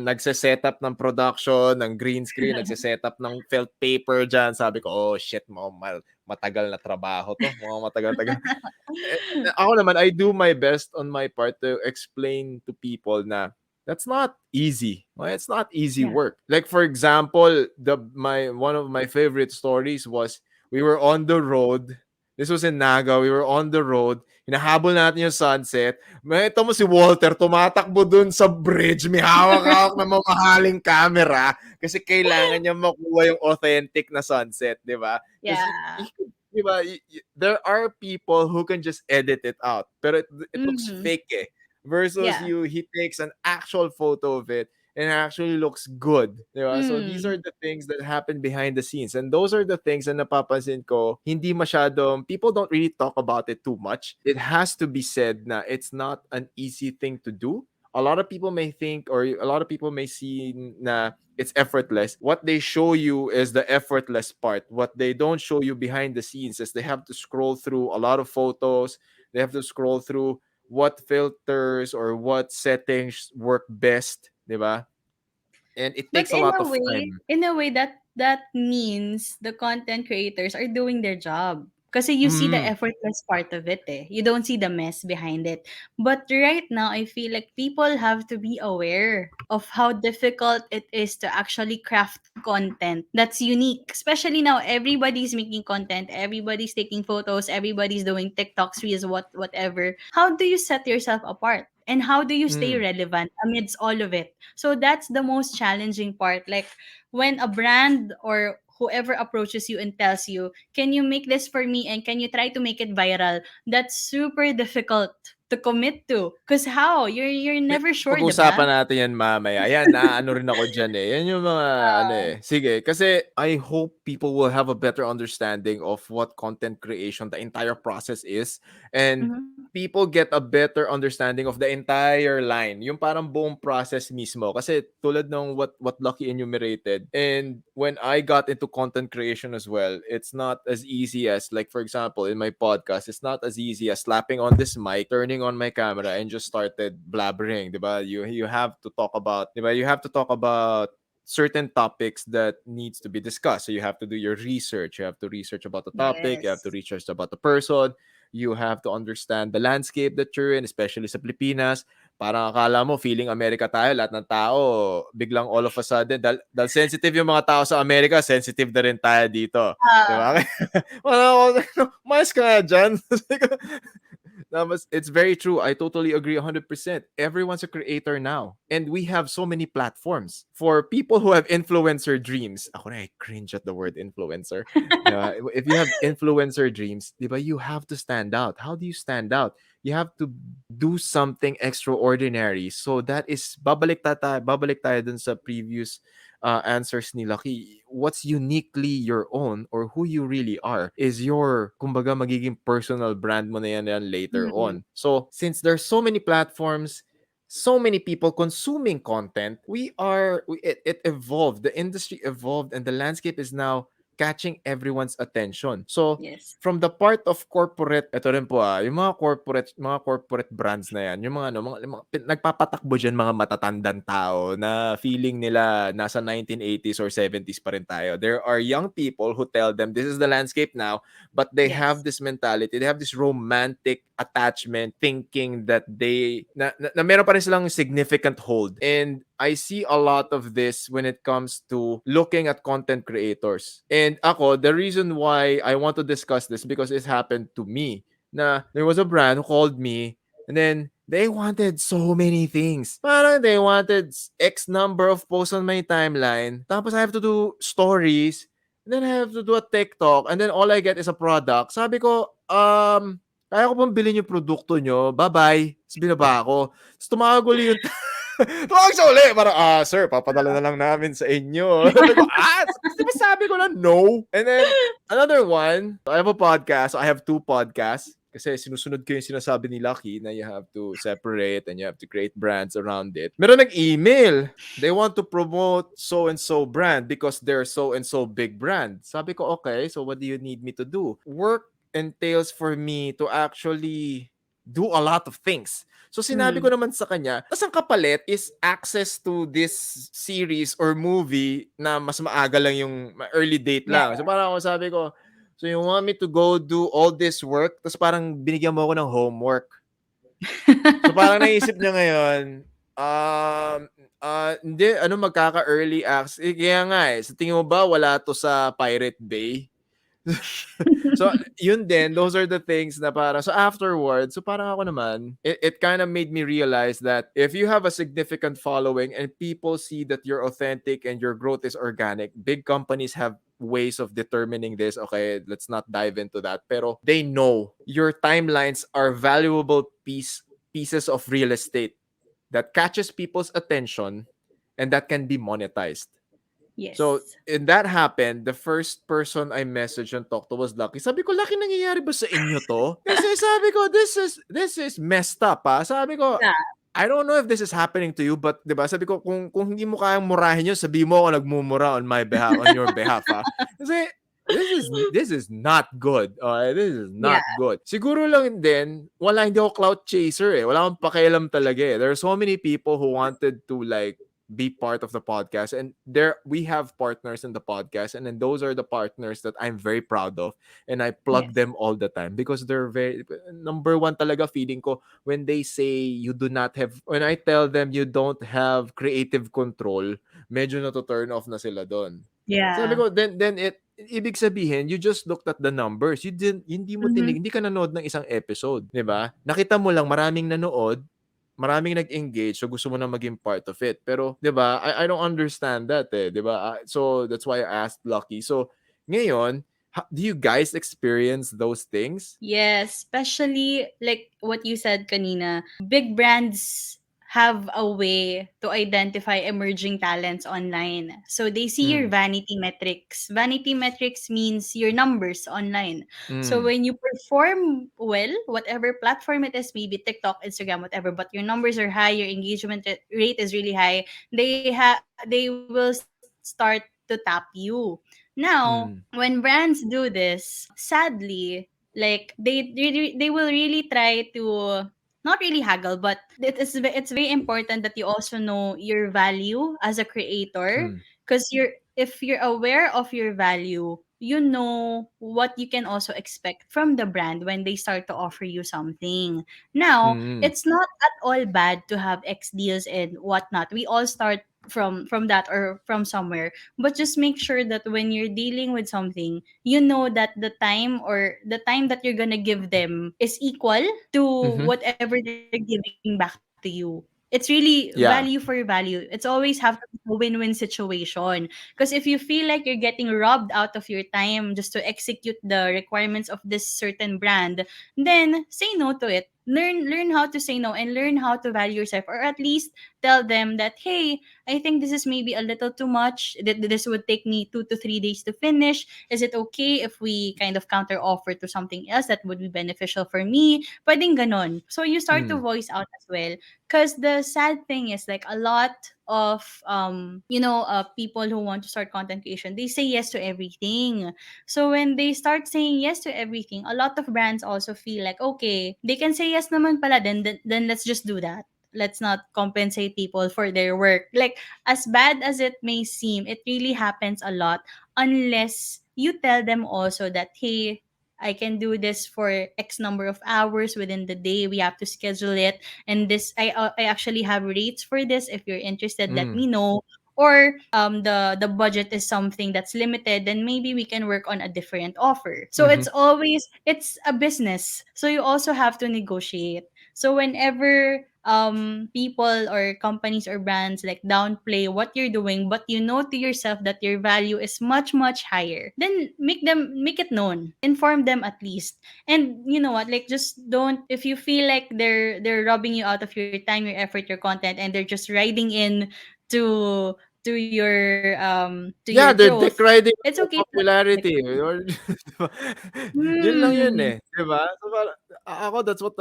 nagse-setup ng production, ng green screen, nagse-setup ng felt paper diyan, sabi ko, oh shit, matagal na trabaho to, mukhang matagal-tagal. Ako naman, I do my best on my part to explain to people na that's not easy. Well, it's not easy Yeah. work. Like for example, the my one of my favorite stories was we were on the road This was in Naga. We were on the road. Hinahabol natin yung sunset. May ito mo si Walter, tumatakbo dun sa bridge. May hawak-hawak na mamahaling camera kasi kailangan niya makuha yung authentic na sunset, di ba? Because, Yeah. di ba, there are people who can just edit it out. Pero it looks Mm-hmm. fake eh. Versus Yeah. you, he takes an actual photo of it and it actually looks good. Diba? So these Mm. are the things that happen behind the scenes. And those are the things na napapansin ko, hindi masyadong, people don't really talk about it too much. It has to be said na it's not an easy thing to do. A lot of people may think, or a lot of people may see na it's effortless. What they show you is the effortless part. What they don't show you behind the scenes is they have to scroll through a lot of photos. They have to scroll through what filters or what settings work best, di ba? And it But takes a lot of time. in a way that means the content creators are doing their job. Kasi you see the Mm. effortless part of it eh. You don't see the mess behind it. But right now, I feel like people have to be aware of how difficult it is to actually craft content that's unique. Especially now, everybody's making content, everybody's taking photos, everybody's doing TikToks, Reels, whatever. How do you set yourself apart? And how do you stay Mm. relevant amidst all of it? So that's the most challenging part. Like when a brand or whoever approaches you and tells you, "Can you make this for me and can you try to make it viral?" That's super difficult to commit to. Cause how? You're never sure, Pag-usapan diba? natin yan mamaya. Ayan, naaano rin ako dyan eh. Yan yung mga ano Uh, eh. Sige, kasi I hope people will have a better understanding of what content creation, the entire process is. And mhm. people get a better understanding of the entire line. Yung parang buong process mismo. Kasi tulad ng what Lucky enumerated. And when I got into content creation as well, it's not as easy as, like for example, in my podcast, it's not as easy as slapping on this mic, turning on my camera, and just started blabbering, diba? You have to talk about, diba? You have to talk about certain topics that needs to be discussed. So you have to do your research. You have to research about the topic. You have to Yes. research about the person. You have to understand the landscape that you're in, especially sa Pilipinas. Parang akala mo, feeling Amerika tayo, lahat ng tao, biglang all of a sudden, dahil sensitive yung mga tao sa Amerika, sensitive na rin tayo dito. Di ba? Uh, Wala ako, mas ka nga dyan. It's very true. I totally agree 100%. Everyone's a creator now. And we have so many platforms. For people who have influencer dreams, ako na, I cringe at the word influencer. If you have influencer dreams, diba, you have to stand out. How do you stand out? You have to do something extraordinary. So that is, babalik tayo dun sa previous answers ni Lucky. What's uniquely your own or who you really are is your, kumbaga, magiging personal brand mo na yan later mm, on. So, since there's so many platforms, so many people consuming content, it evolved. The industry evolved and the landscape is now catching everyone's attention. So, yes. from the part of corporate, ito rin po yung mga corporate brands na yan, yung mga ano, nagpapatakbo diyan mga matatandang tao na feeling nila nasa 1980s or 70s pa rin tayo. There are young people who tell them this is the landscape now, but they have Yes. this mentality, they have this romantic attachment thinking that na meron pa rin silang significant hold. And I see a lot of this when it comes to looking at content creators. And ako, the reason why I want to discuss this because it happened to me. Na there was a brand who called me and then they wanted so many things. Parang they wanted X number of posts on my timeline. Tapos I have to do stories. And then I have to do a TikTok. And then all I get is a product. Sabi ko, kaya ko bang bilhin yung produkto nyo? Bye-bye. Tapos binaba ako. Tapos tumawag uli yung tumawag siya uli. Parang, sir, papadala na lang namin sa inyo. Sabi ko, di ba sabi ko na no? And then, another one, I have a podcast. I have two podcasts. Kasi sinusunod ko yung sinasabi ni Lucky na you have to separate and you have to create brands around it. Meron nag-email. They want to promote so-and-so brand because they're so-and-so big brand. Sabi ko, okay, so what do you need me to do? Work entails for me to actually do a lot of things. So sinabi ko Mm, naman sa kanya, tas ang kapalit is access to this series or movie na mas maaga lang yung early date yeah. lang. So parang ako sabi ko, so you want me to go do all this work? Tapos parang binigyan mo ako ng homework. So parang naisip niya ngayon, um, hindi, ano magkaka-early access. Kaya nga sa tingin mo ba wala to sa Pirate Bay? So, yun din, those are the things na parang, so afterwards, so parang ako naman, it kind of made me realize that if you have a significant following and people see that you're authentic and your growth is organic, big companies have ways of determining this. Okay, let's not dive into that. Pero they know your timelines are valuable pieces of real estate that catches people's attention and that can be monetized. So, Yes. and that happened, the first person I messaged and talked to was Lucky. Sabi ko, Lucky, nangyayari ba sa inyo to? Kasi sabi ko, this is messed up, ha? Sabi ko, Yeah. I don't know if this is happening to you, but 'di ba? Sabi ko, kung hindi mo kayang murahin 'yun, sabi mo ako nagmumura on my behalf, on your behalf, ha. Kasi this is not good. Okay, this is Yeah. not good. Siguro lang din, hindi ako clout chaser eh. Wala akong pakialam talaga eh. There are so many people who wanted to like be part of the podcast, and there we have partners in the podcast, and then those are the partners that I'm very proud of, and I plug Yes. them all the time because they're very number one talaga feeling ko when they say you do not have, when I tell them you don't have creative control, medyo na to turn off na sila doon. Sabi Yeah. ko, then ibig sabihin, you just looked at the numbers. Hindi mo Mm-hmm. hindi ka nanood ng isang episode, 'di ba? Nakita mo lang maraming nanood, maraming nag-engage, so gusto mo na maging part of it. Pero, 'di ba? I don't understand that eh, 'di ba? So that's why I asked Lucky. So, ngayon, do you guys experience those things? Yes, especially like what you said kanina, big brands have a way to identify emerging talents online. So they see your Mm. vanity metrics. Vanity metrics means your numbers online. So Mm. when you perform well, whatever platform it is, maybe TikTok, Instagram, whatever, but your numbers are high, your engagement rate is really high, they will start to tap you. Now, Mm. when brands do this, sadly, like they will really try to not really haggle, but it's very important that you also know your value as a creator, Mm. because if you're aware of your value, you know what you can also expect from the brand when they start to offer you something. Now, Mm. it's not at all bad to have X deals and whatnot. We all start from that or from somewhere, but just make sure that when you're dealing with something, you know that the time that you're gonna give them is equal to Mhm. whatever they're giving back to you. It's really value for Yeah. value. It's always have to be a win-win situation. Because if you feel like you're getting robbed out of your time just to execute the requirements of this certain brand, then say no to it. Learn how to say no and learn how to value yourself, or at least tell them that, hey, I think this is maybe a little too much. This would take me 2 to 3 days to finish. Is it okay if we kind of counter offer to something else that would be beneficial for me? Pwedeng ganon. So you start to Mm. voice out as well. Because the sad thing is, like, a lot of people who want to start content creation, they say yes to everything. So when they start saying yes to everything, a lot of brands also feel like, okay, they can say yes naman pala, then let's just do that. Let's not compensate people for their work. Like, as bad as it may seem, it really happens a lot, unless you tell them also that, hey, I can do this for X number of hours within the day. We have to schedule it, and this I actually have rates for this. If you're interested, let Mm. me know. Or the budget is something that's limited, then maybe we can work on a different offer. So Mhm. it's a business. So you also have to negotiate. So whenever people or companies or brands like downplay what you're doing, but you know to yourself that your value is much higher, then make it known. Inform them at least. And you know what? Like, just don't, if you feel like they're robbing you out of your time, your effort, your content, and they're just riding in to to your Yeah, they're growth, dick riding on it's your okay to popularity decline. or 'di ba? Yun lang yun, Hmm. eh, 'di ba? So, parang ako that's what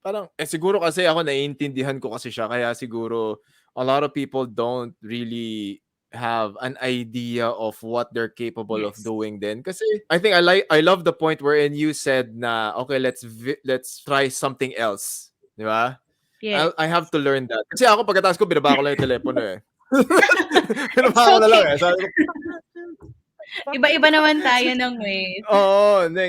parang siguro kasi ako naiintindihan ko kasi siya kaya siguro a lot of people don't really have an idea of what they're capable of Yes. doing then. Kasi I think I love the point wherein you said na, "Okay, let's try something else." 'Di ba? I Yes. have to learn that. Kasi ako pagkatapos ko binaba ko lang yung telepono, eh. It's Binaba ko na lang, okay. eh. Sabi ko, Iba-iba naman tayo ng ways. oo, hindi,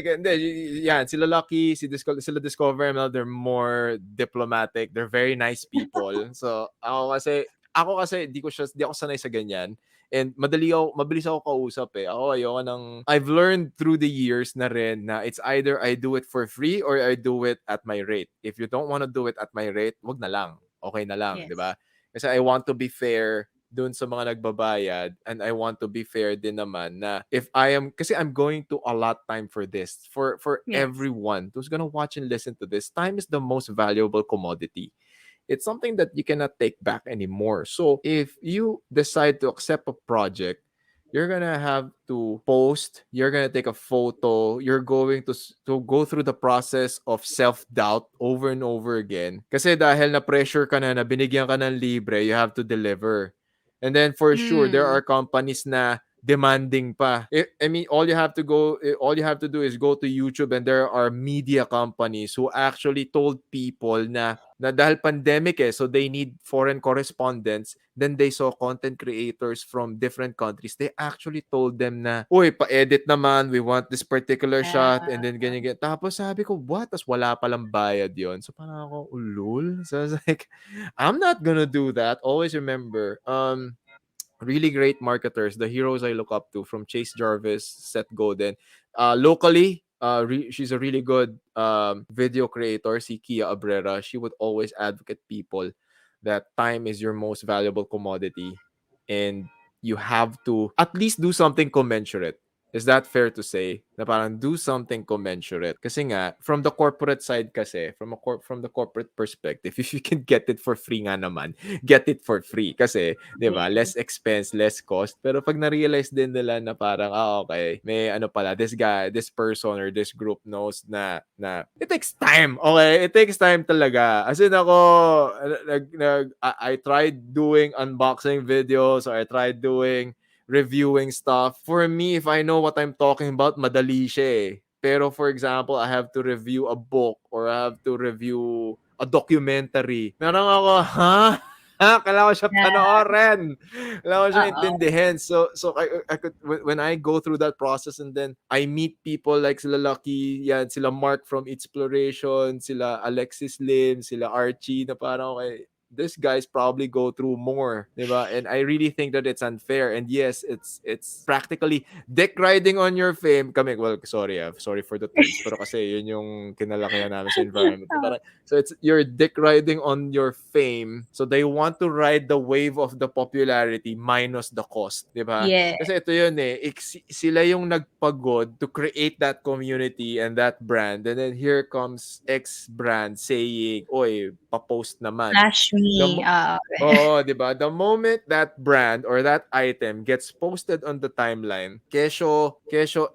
yan, sila Lucky, sila Discover MNL, they're more diplomatic, they're very nice people. So, ako kasi di ako sanay sa ganyan. And mabilis ako kausap eh. Ako ayoko ng I've learned through the years na rin na it's either I do it for free or I do it at my rate. If you don't want to do it at my rate, wag na lang. Okay na lang, 'di Yes. ba? Kasi I want to be fair dun sa mga nagbabayad, and I want to be fair din naman na if I am kasi I'm going to allot time for this for Yes. everyone who's gonna watch and listen to this. Time is the most valuable commodity. It's something that you cannot take back anymore. So if you decide to accept a project, you're gonna have to post, you're gonna take a photo, you're going to go through the process of self-doubt over and over again. Kasi dahil na pressure ka na binigyan ka ng libre, you have to deliver. And then for sure, there Mm. are companies na demanding pa. I mean, all you have to do is go to YouTube, and there are media companies who actually told people na dahil pandemic so they need foreign correspondents. Then they saw content creators from different countries. They actually told them na, uy, pa-edit naman, we want this particular shot, Yeah. and then ganyan, ganyan. Tapos sabi ko, what? Tapos wala palang bayad yon. So parang ako, ulul. So I was like, I'm not gonna do that. Always remember, really great marketers, the heroes I look up to, from Chase Jarvis, Seth Godin. Locally, she's a really good video creator, si Kia Abrera. She would always advocate people that time is your most valuable commodity, and you have to at least do something commensurate. Is that fair to say? Na parang do something commensurate. Kasi nga, from the corporate side kasi, from the corporate perspective, if you can get it for free nga naman, get it for free. Kasi 'di ba? Yes. Less expense, less cost. Pero pag na-realize din nila na parang okay, may ano pala, this guy, this person or this group knows na it takes time. Okay, it takes time talaga. As in ako I tried doing unboxing videos, or I tried doing reviewing stuff. For me, if I know what I'm talking about, madali siya eh. Pero for example, I have to review a book, or I have to review a documentary. Parang ako, ha? Kailangan ko siya Yeah. panoorin. Kailangan ko siya Uh-oh. intindihin. So I could, when I go through that process, and then I meet people like sila Lucky, yan, sila Mark from Exploration, sila Alexis Lim, sila Archie, na parang, okay, these guys probably go through more, diba? And I really think that it's unfair. And yes, it's practically dick riding on your fame. Kami, well, sorry for the terms, pero kasi yun yung kinalakihan namin sa environment. Oh, Parang, so it's you're dick riding on your fame. So they want to ride the wave of the popularity minus the cost, 'di ba? yeah. Kasi ito yun sila yung nagpagod to create that community and that brand. And then here comes X brand saying, "Oy, pa-post naman." Flash The me. mo- Oo, 'di ba? The moment that brand or that item gets posted on the timeline, kesyo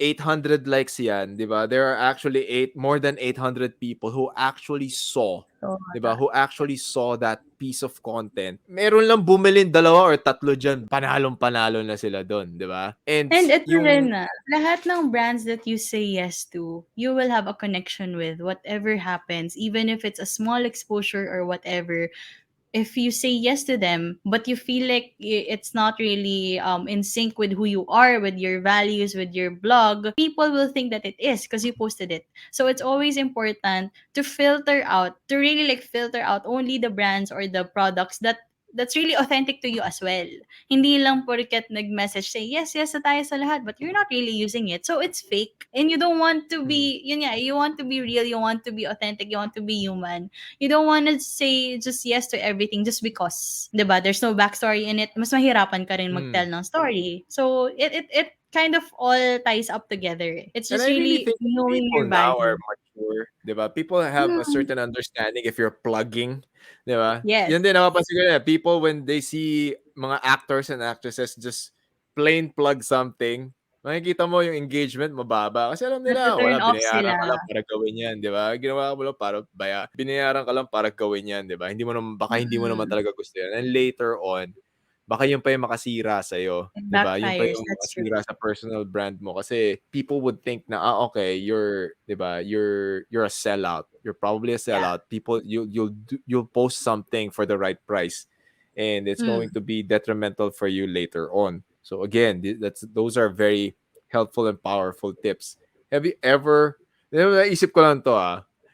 800 likes 'yan, 'di ba? There are actually more than 800 people who actually saw, So, 'di ba? Who actually saw that piece of content. Meron lang bumili dalawa or tatlo diyan, panalong-panalo na sila doon, 'di ba? And and ito rin yung na, lahat ng brands that you say yes to, you will have a connection with whatever happens, even if it's a small exposure or whatever. If you say yes to them but you feel like it's not really in sync with who you are, with your values, with your blog, people will think that it is because you posted it. So it's always important to filter out, to really like filter out only the brands or the products that's really authentic to you as well. Hindi lang porket nag-message say yes, yes na tayo sa lahat, but you're not really using it. So it's fake. And you don't want to mm, be, yun nga, you want to be real, you want to be authentic, you want to be human. You don't want to say just yes to everything just because, 'di ba? There's no backstory in it. Mas mahirapan ka rin mm. mag-tell ng story. So it kind of all ties up together. It's And just I really really think that knowing people your now are value. mature, 'di ba? People have a Mm, certain understanding if you're plugging, 'di ba? yes. Yun din napapansin ko na people when they see mga actors and actresses just plain plug something, makikita mo yung engagement mababa kasi alam nila Nata-turn wala, off binayaran sila. ka lang para gawin 'yan, 'di ba? Ginawa mo lang para binayaran ka lang para gawin 'yan, 'di ba? Hindi mo naman Mm. talaga gusto 'yan. And later on, baka yun pa yung makasira sa'yo, It 'di ba? Yun pa backfires. yung That's true. makasira sa personal brand mo kasi people would think na, okay, you're, 'di ba, you're a sellout. You're probably a Yeah. sellout. People, you'll post something for the right price, and it's going Mm. to be detrimental for you later on. So again, those are very helpful and powerful tips. Have you ever, naisip ko lang to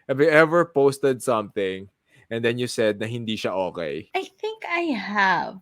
have you ever posted something and then you said na hindi siya okay? I think I have.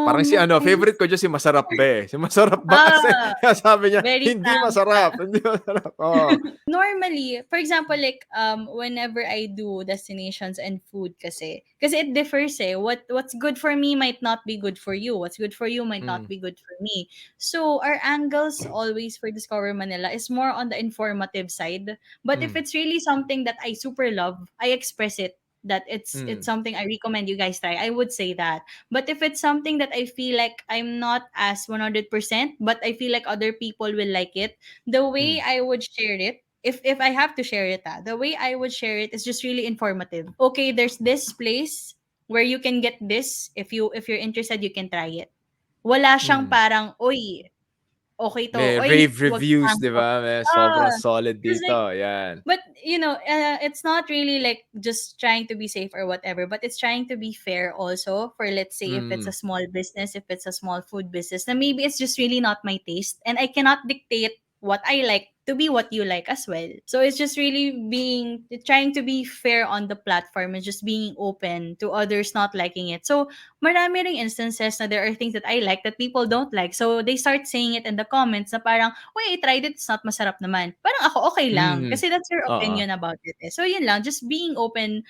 Parang si ano, Maybe favorite ko diyan si Masarap Be. Si Masarap Ba kasi ah, sabi niya, very "Hindi frank. masarap, hindi masarap." Oo. Normally, for example, like whenever I do destinations and food kasi it differs eh. What's good for me might not be good for you. What's good for you might not Hmm, be good for me. So our angles always for Discover Manila is more on the informative side. But if hmm, it's really something that I super love, I express it that it's hmm, something I recommend you guys try. I would say that. But if it's something that I feel like I'm not as 100%, but I feel like other people will like it, the way hmm, I would share it, if I have to share it, the way I would share it is just really informative. Okay, there's this place where you can get this. If you're interested, you can try it. Wala siyang hmm. parang, oy, okay to. May Oy, rave wag reviews, kang 'di to. ba? May sobrang Ah, solid because dito, like, 'yan. but it's not really like just trying to be safe or whatever, but it's trying to be fair also for, let's say, if it's a Mm, small business, if it's a small food business, then maybe it's just really not my taste and I cannot dictate what I like to be what you like as well. So it's just really being trying to be fair on the platform and just being open to others not liking it. So marami ring instances na there are things that I like that people don't like. So they start saying it in the comments na parang, "Uy, I tried it, it's not masarap naman." Parang ako, okay lang. mhm, Kasi that's your oo. opinion about it eh. So yun lang, just being open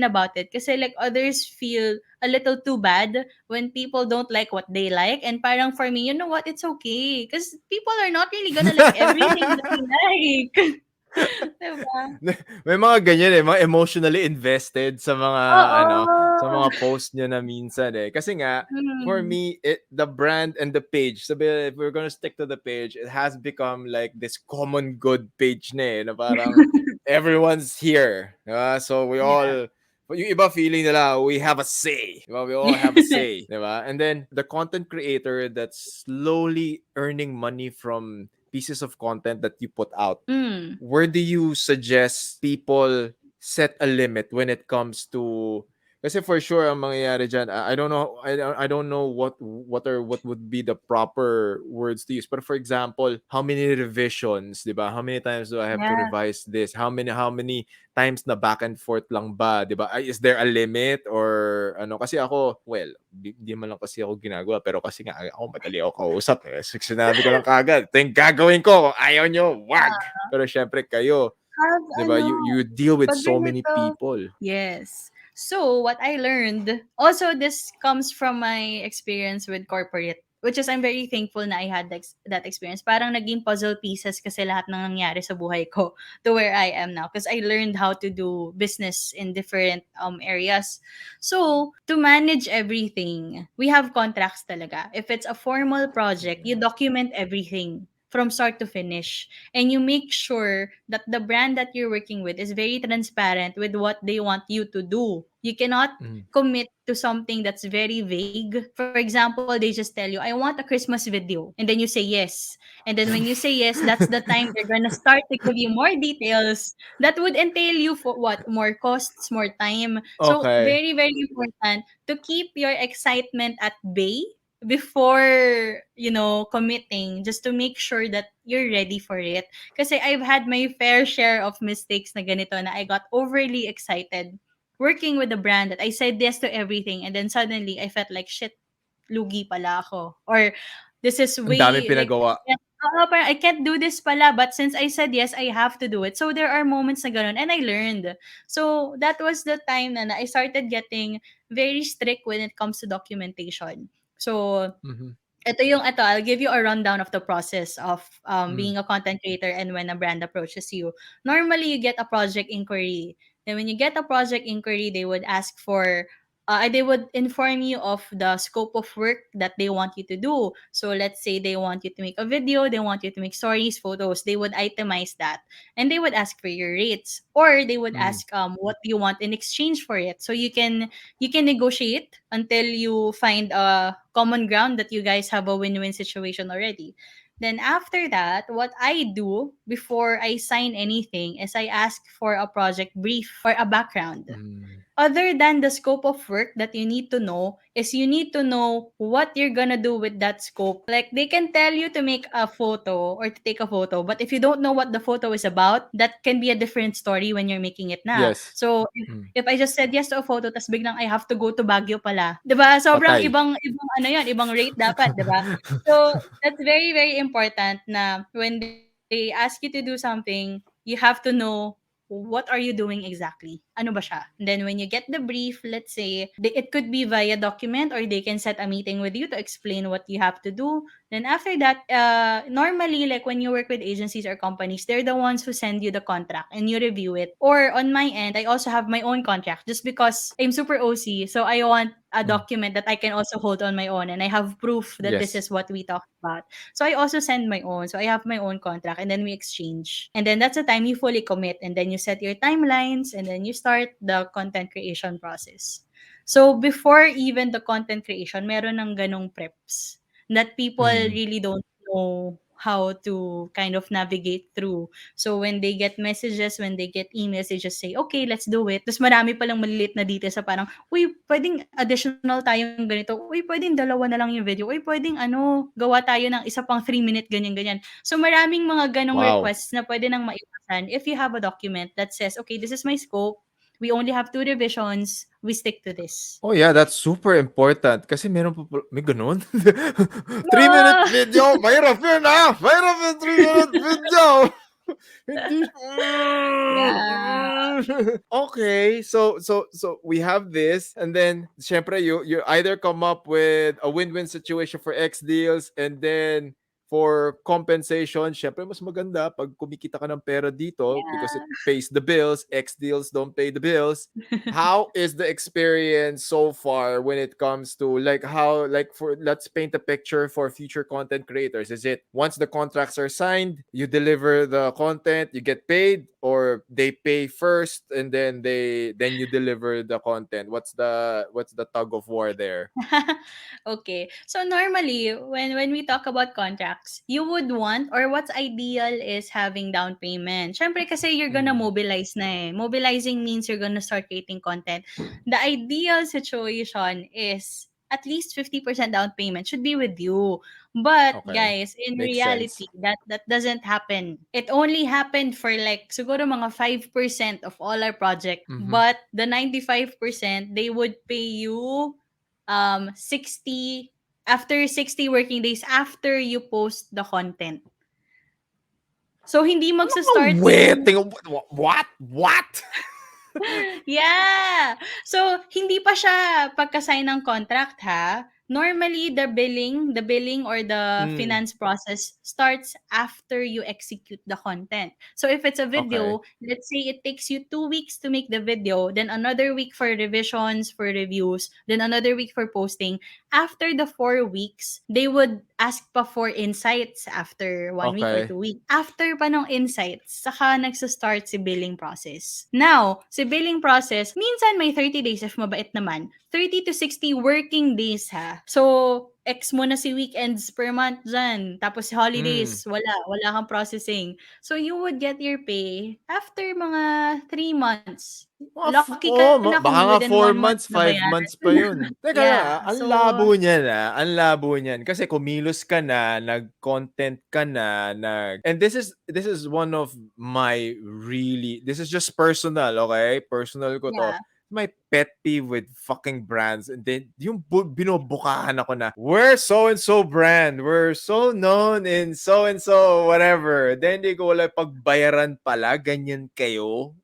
about it. Kasi like others feel a little too bad when people don't like what they like. And parang for me, you know what? It's okay. Because people are not really gonna like everything that you like. Diba? May mga ganyan, eh, mga emotionally invested sa mga ano, sa Oo. mga post niyo na minsan, eh. Kasi nga, for Hmm. me, the brand and the page, sabi if we're gonna stick to the page, it has become like this common good page na, eh, na parang everyone's here, 'di ba? So we Yeah. all yung iba feeling nila we have a say, 'di ba? We all have a say, 'di ba? And then the content creator that's slowly earning money from pieces of content that you put out, Mm. where do you suggest people set a limit when it comes to, kasi for sure ang mangyayari diyan, I don't know, I don't know what would be the proper words to use, but for example, how many revisions, 'di ba? How many times do I have to Yeah. revise this? How many times na back and forth lang ba, 'di ba? Is there a limit or ano? Kasi ako, well, di man lang kasi ako ginagawa, pero kasi nga ako madali ako kausap, eh. So, sinabi ko lang kaagad, ito yung gagawin ko, kung ayaw nyo, wag. Pero syempre kayo, Have 'di ba? ano, You deal with pag so many ganito, people. yes. So, what I learned, also this comes from my experience with corporate, which is I'm very thankful na I had that experience. Parang naging puzzle pieces kasi lahat ng nangyari sa buhay ko to where I am now because I learned how to do business in different areas. So, to manage everything, we have contracts talaga. If it's a formal project, you document everything from start to finish and you make sure that the brand that you're working with is very transparent with what they want you to do. You cannot Mm. commit to something that's very vague. For example, they just tell you, I want a Christmas video. And then you say yes. And then when you say yes, that's the time they're gonna start to give you more details that would entail you for what? More costs, more time. So Okay. very, very important to keep your excitement at bay before committing, just to make sure that you're ready for it kasi I've had my fair share of mistakes na ganito na I got overly excited working with a brand that I said yes to everything and then suddenly I felt like shit, lugi pala ako, or this is Ang daming way like pinagawa. parang I can't do this pala, but since I said yes I have to do it. So there are moments na ganun and I learned. So that was the time na I started getting very strict when it comes to documentation. So Mhm. I'll give you a rundown of the process of Hmm. being a content creator and when a brand approaches you. Normally, you get a project inquiry. Then when you get a project inquiry, they would inform you of the scope of work that they want you to do. So let's say they want you to make a video, they want you to make stories, photos. They would itemize that and they would ask for your rates, or they would Hmm. ask what do you want in exchange for it. So you can negotiate until you find a common ground that you guys have a win-win situation already. Then after that, what I do before I sign anything is I ask for a project brief or a background. Hmm. other than the scope of work that you need to know is you need to know what you're gonna do with that scope. Like they can tell you to make a photo or to take a photo, but if you don't know what the photo is about, that can be a different story when you're making it na. Yes. So Mm. if I just said yes to a photo tas biglang I have to go to Baguio pala, 'di ba? Sobrang Patay. ibang ano 'yon, ibang rate dapat, 'di ba? So that's very very important na when they ask you to do something, you have to know what are you doing exactly? Ano ba siya? And then when you get the brief, let's say, it could be via document or they can set a meeting with you to explain what you have to do. Then after that, normally, like when you work with agencies or companies, they're the ones who send you the contract and you review it. Or on my end, I also have my own contract just because I'm super OC. So I want a Mm. document that I can also hold on my own and I have proof that this Yes. is what we talked about. So I also send my own. So I have my own contract and then we exchange. And then that's the time you fully commit and then you set your timelines and then you start the content creation process. So before even the content creation, meron ng ganong preps that people Mm. really don't know how to kind of navigate through. So when they get messages, when they get emails, they just say, okay, let's do it. Tapos marami palang maliliit na details sa parang, uy, pwedeng additional tayong ganito. Uy, pwedeng dalawa na lang yung video. Uy, pwedeng gawa tayo ng isa pang 3-minute ganyan-ganyan. So maraming mga ganong Wow. requests na pwede nang maiwasan if you have a document that says, okay, this is my scope. We only have 2 revisions. We stick to this. Oh yeah, that's super important kasi meron pa may gano'n? 3-minute Oh! video, mahirap yun, mahirap yung 3-minute video. Hindi Yeah. Okay, so we have this and then syempre you either come up with a win-win situation for X deals and then for compensation, syempre mas maganda pag kumikita ka ng pera dito because it Yeah. pays the bills, X deals don't pay the bills. How is the experience so far when it comes to like how like for let's paint a picture for future content creators? Is it once the contracts are signed, you deliver the content, you get paid, or they pay first and then you deliver the content? What's the tug of war there? Okay. So normally, when we talk about contracts, you would want or what's ideal is having down payment. Syempre kasi you're gonna Mm, mobilize na eh. Mobilizing means you're gonna start creating content. The ideal situation is at least 50% down payment should be with you. But okay. guys, in Makes sense. reality, that doesn't happen. It only happened for like siguro mga 5% of all our project. Mm-hmm. But the 95%, they would pay you 60 after 60 working days after you post the content. So hindi magsa-start yung Waiting. What? What? yeah. So, hindi pa siya pagka-sign ng contract ha. Normally, the billing or the Mm, finance process starts after you execute the content. So, if it's a okay. video, let's say it takes you 2 weeks to make the video, then another week for revisions, for reviews, then another week for posting. After the 4 weeks, they would ask pa for insights after 1 week or Okay. 2 weeks. After pa ng insights, saka nagsa-start si billing process. Now, si billing process, minsan may 30 days if mabait naman. 30 to 60 working days ha. So, X mo na si weekends per month dyan. Tapos si Mm. holidays, wala kang processing. So, you would get your pay after mga 3 months. Lucky ka na kung Baka within nga 1 month 4 months, nabayaran 5 months mo pa na. yun. Teka lang, Yeah. ang So, labo niyan, ang labo niyan. Kasi kumilos ka na, nag-content ka na, and this is one of my really, this is just personal, okay? Personal ko to. yeah. My pet peeve with fucking brands. And then, yung binobukahan ako na, we're so-and-so brand. We're so known in so-and-so, whatever. Then, di ko wala pagbayaran pala. Ganyan kayo.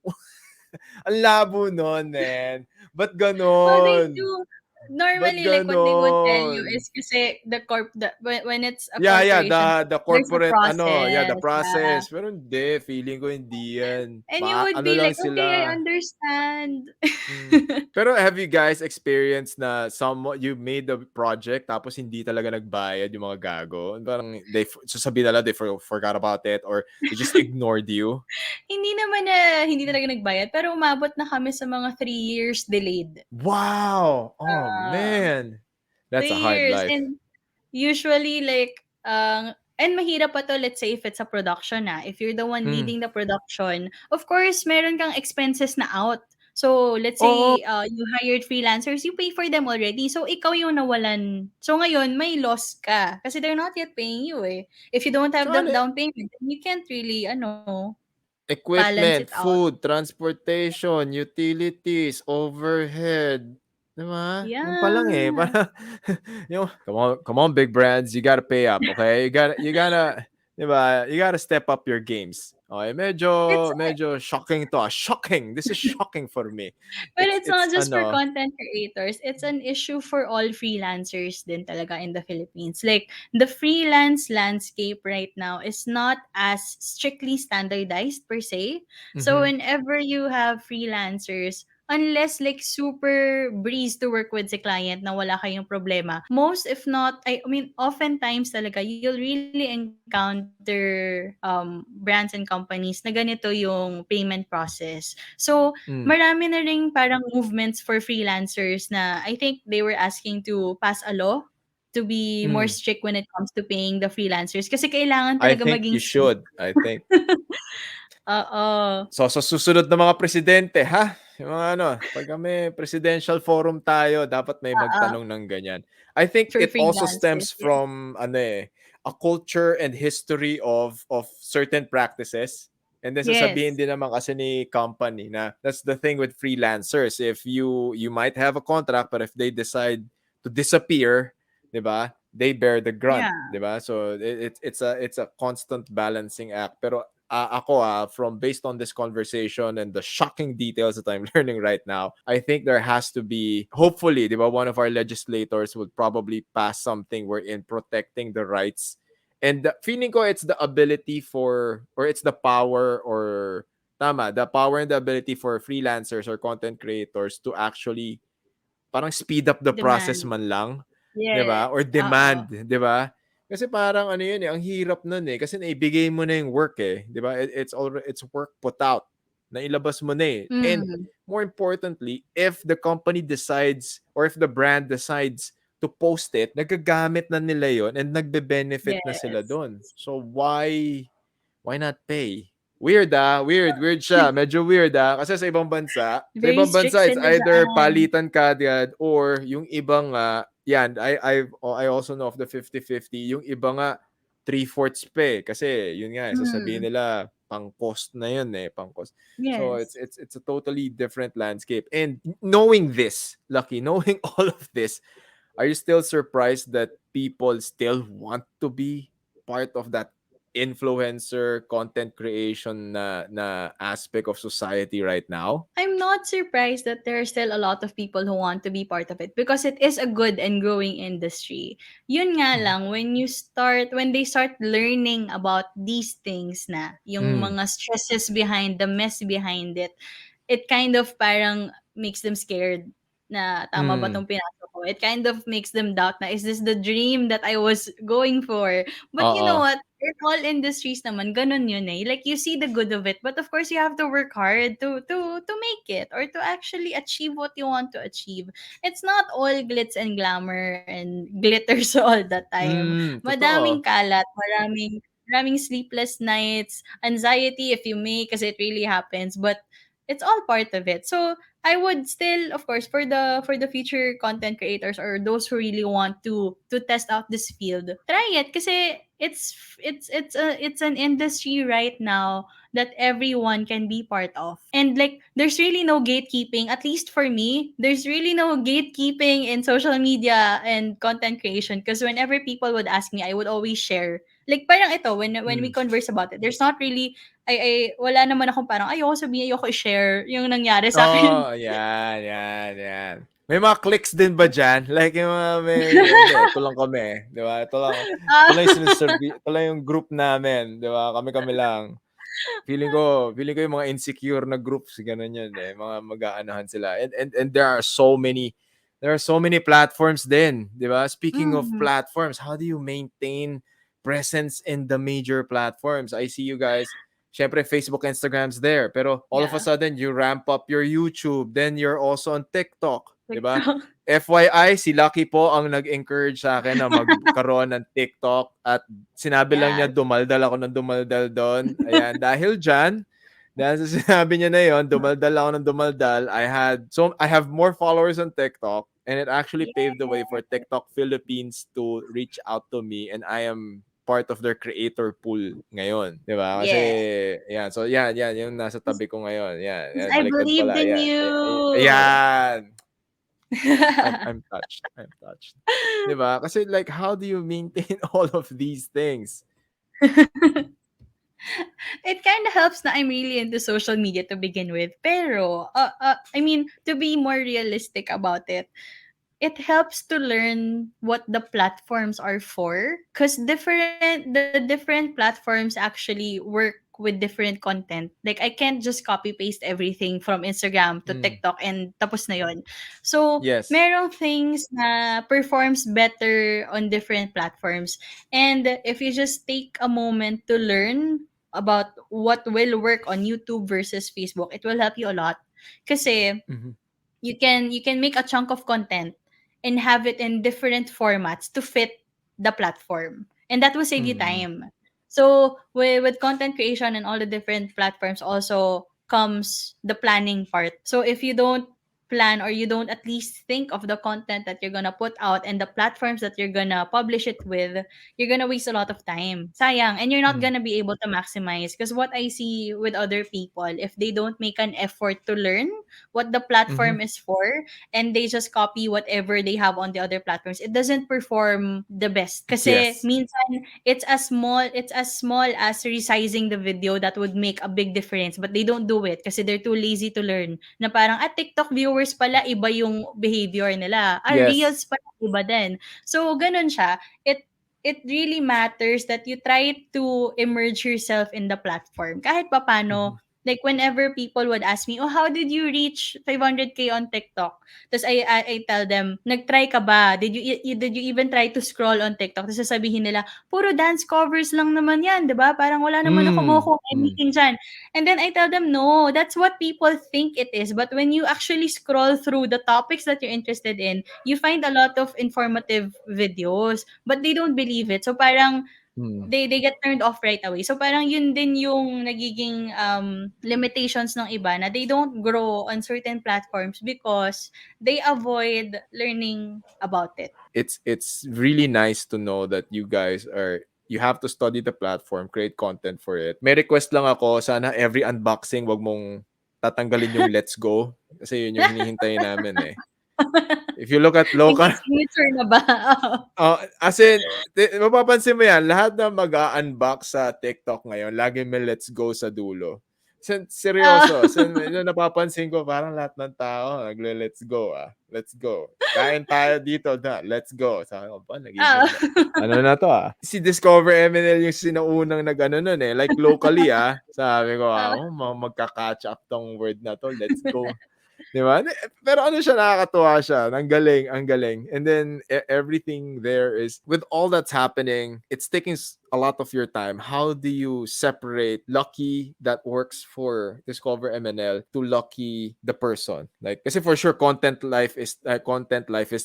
Ang labo nun, man. Ba't Well, they ganon? do. Ba't Normally, like what they would tell you ganon? is kasi when it's a Yeah, corporation, the there's a corporate ano, yeah, the process. Yeah. process. Pero hindi, feeling ko hindi yan. And you Baka would ano be lang like, okay, I sila. understand. Mm. Pero have you guys experienced na you made the project tapos hindi talaga nagbayad yung mga gago? Parang sasabihin nila they forgot about it or they just ignored you? Hindi naman na hindi talaga nagbayad, pero umabot na kami sa mga 3 years delayed. Wow! Oh, Ah, man. That's a 3 hard years. life. And usually, like, and mahirap pa to, let's say, if it's a production na. If you're the one Mm. leading the production, of course, meron kang expenses na out. So, let's Oo, say, you hired freelancers, you pay for them already. So, ikaw yung nawalan. So, ngayon, may loss ka. Kasi they're not yet paying you eh. If you don't have tsaka that down payment, then you can't really, balance it equipment, out. food, transportation, utilities, overhead. 'Di ba? Yun pa lang eh. Yeah. Parang, yung, come on, big brands, you gotta pay up, okay? You gotta, 'di ba? You gotta step up your games. Okay, It's medyo shocking to. Shocking. This is shocking for me. But It's it's it's not just for ano, content creators. It's an issue for all freelancers din talaga in the Philippines. Like, the freelance landscape right now is not as strictly standardized per se. So mhm, whenever you have freelancers, unless like super breeze to work with si client na wala kayong problema, most if not, I mean, oftentimes talaga, you'll really encounter brands and companies na ganito yung payment process. So, mm, marami na ring parang movements for freelancers na I think they were asking to pass a law to be more mm. strict when it comes to paying the freelancers kasi kailangan I talaga think maging you safe. should. I think. Oo. So, sa susunod na mga presidente, ha? Yung mga ano, pag kami presidential forum tayo, dapat may Oo. magtanong ng ganyan. I think For it also freelancers. stems Yes. from ano eh, a culture and history of certain practices. And then sasabihin Yes. din naman kasi ni company na that's the thing with freelancers. If you might have a contract, but if they decide to disappear, 'di ba? They bear the grunt, Yeah. 'di ba? So it's a constant balancing act. Pero ako from based on this conversation and the shocking details that I'm learning right now, I think there has to be, hopefully, di ba, one of our legislators would probably pass something wherein protecting the rights. And feeling ko it's the ability for, or it's the power, or tama, the power and the ability for freelancers or content creators to actually parang speed up the process Demand. man lang, 'di ba? Yes. Or Oo. demand, 'di ba? Kasi parang ano 'yun eh, ang hirap nun eh kasi naibigay mo na yung work eh, 'di ba? It's work put out. Nailabas mo na eh. And Mm. more importantly, if the company decides or if the brand decides to post it, nagagamit na nila 'yon and nagbe-benefit na sila Yes. doon. So why not pay? Weird siya. Medyo weird kasi sa Very ibang strict bansa it's sila either dyan. palitan ka agad or yung iba nga, yan, I also know of the 50-50, yung iba nga 3/4 pa eh. Kasi yun nga, sasabihin Mm. nila pang cost na yun eh, pang cost. So Yes. it's a totally different landscape. And knowing this, Lucky, knowing all of this, are you still surprised that people still want to be part of that influencer content creation na aspect of society right now? I'm not surprised that there are still a lot of people who want to be part of it because it is a good and growing industry. Yun nga Mhm. lang, when they start learning about these things na, yung Mm. mga stresses behind, the mess behind it, it kind of parang makes them scared na tama ba Mm. tong pinasok ko? It kind of makes them doubt na, is this the dream that I was going for? But you know Oo. what? In all industries naman, ganun yun eh. Like, you see the good of it, but of course, you have to work hard to make it or to actually achieve what you want to achieve. It's not all glitz and glamour and glitters all the time. Madaming Totoo. kalat, maraming sleepless nights, anxiety if you may, kasi it really happens. But it's all part of it. So I would still, of course, for the future content creators or those who really want to test out this field, try it kasi it's an industry right now that everyone can be part of. And like, there's really no gatekeeping, at least for me, there's really no gatekeeping in social media and content creation because whenever people would ask me, I would always share. Like, parang ito, when we Mm. converse about it, there's not really, wala naman akong parang, ayoko sabihin, ayoko i-share yung nangyari sa akin. Oh, yan. May mga clicks din ba diyan? Like yung mga may hindi, ito lang kami, 'di ba? Ito lang yung ito lang yung group namin, 'di ba? Kami-kami lang. Feeling ko yung mga insecure na groups ganun yun eh, mga mag-aanahan sila. And there are so many platforms din, 'di ba? Speaking of Mhm. platforms, how do you maintain presence in the major platforms? I see you guys, syempre Facebook, Instagram's there, pero all of a Yeah. sudden you ramp up your YouTube, then you're also on TikTok, 'di ba? TikTok. FYI, si Lucky po ang nag-encourage sa akin na magkaroon ng TikTok at sinabi lang niya Yes. dumaldal ako ng dumaldal doon. Ayan, dahil diyan, Dahil sa sinabi niya na yon, dumaldal ako ng dumaldal. I have more followers on TikTok, and it actually paved the way for TikTok Philippines to reach out to me, and I am part of their creator pool ngayon, 'di ba? Kasi Yeah. yan, so yan yung nasa tabi ko ngayon. Yan, yan I baliktad believed pala. in Yan. you. Yan. I'm touched. I'm touched. 'Di ba? Kasi like how do you maintain all of these things? It kind of helps na I'm really into social media to begin with. Pero, I mean, to be more realistic about it helps to learn what the platforms are for, because the different platforms actually work with different content. Like I can't just copy paste everything from Instagram to Mm. TikTok and tapos na yon. So Yes. merong things na performs better on different platforms, and if you just take a moment to learn about what will work on YouTube versus Facebook, it will help you a lot. Kasi Mm-hmm. you can make a chunk of content and have it in different formats to fit the platform, and that will save you Mm-hmm. time. So with content creation and all the different platforms also comes the planning part. So if you don't plan, or you don't at least think of the content that you're gonna put out and the platforms that you're gonna publish it with, you're gonna waste a lot of time. Sayang. And you're not Mm. gonna be able to maximize. Because what I see with other people, if they don't make an effort to learn what the Mm-hmm. platform is for, and they just copy whatever they have on the other platforms, it doesn't perform the best. Kasi Yes. minsan it's as small as resizing the video that would make a big difference, but they don't do it kasi they're too lazy to learn. Na parang TikTok viewers pala iba yung behavior nila. Yes. Reels pala iba din. So ganun siya. It really matters that you try to immerse yourself in the platform. Kahit Mm-hmm. papano, like whenever people would ask me, "Oh, how did you reach 500K on TikTok?" Tapos I tell them, "Nag-try ka ba? Did you even try to scroll on TikTok?" Tapos sasabihin nila, "Puro dance covers lang naman 'yan, 'di ba? Parang wala naman ako Mm. makukuha Mm. anything diyan." And then I tell them, "No, that's what people think it is. But when you actually scroll through the topics that you're interested in, you find a lot of informative videos, but they don't believe it." So parang Mm. they get turned off right away. So parang yun din yung nagiging limitations ng iba, na they don't grow on certain platforms because they avoid learning about it. It's really nice to know that you have to study the platform, create content for it. May request lang ako, sana every unboxing wag mong tatanggalin yung let's go kasi yun yung hinihintay namin eh. If you look at May local signature na ba? as in, mapapansin mo yan, lahat na mag-a-unbox sa TikTok ngayon, lagi may let's go sa dulo. Oo. Seryoso, napapansin ko, parang lahat ng tao, nagle-let's go Let's go. Kain tayo dito na, let's go. Sabi ko, ba, Oo. nagiging, ano na to Si Discover MNL yung sinaunang nag-ano nun eh. Like locally sabi ko, Oo. magka-catch up tong word na to, let's go. 'Di ba? Pero ano siya, nakakatuwa siya. Ang galing, ang galing. And then everything there is with all that's happening, it's taking a lot of your time. How do you separate Lucky that works for Discover MNL to Lucky the person? Like kasi for sure content life is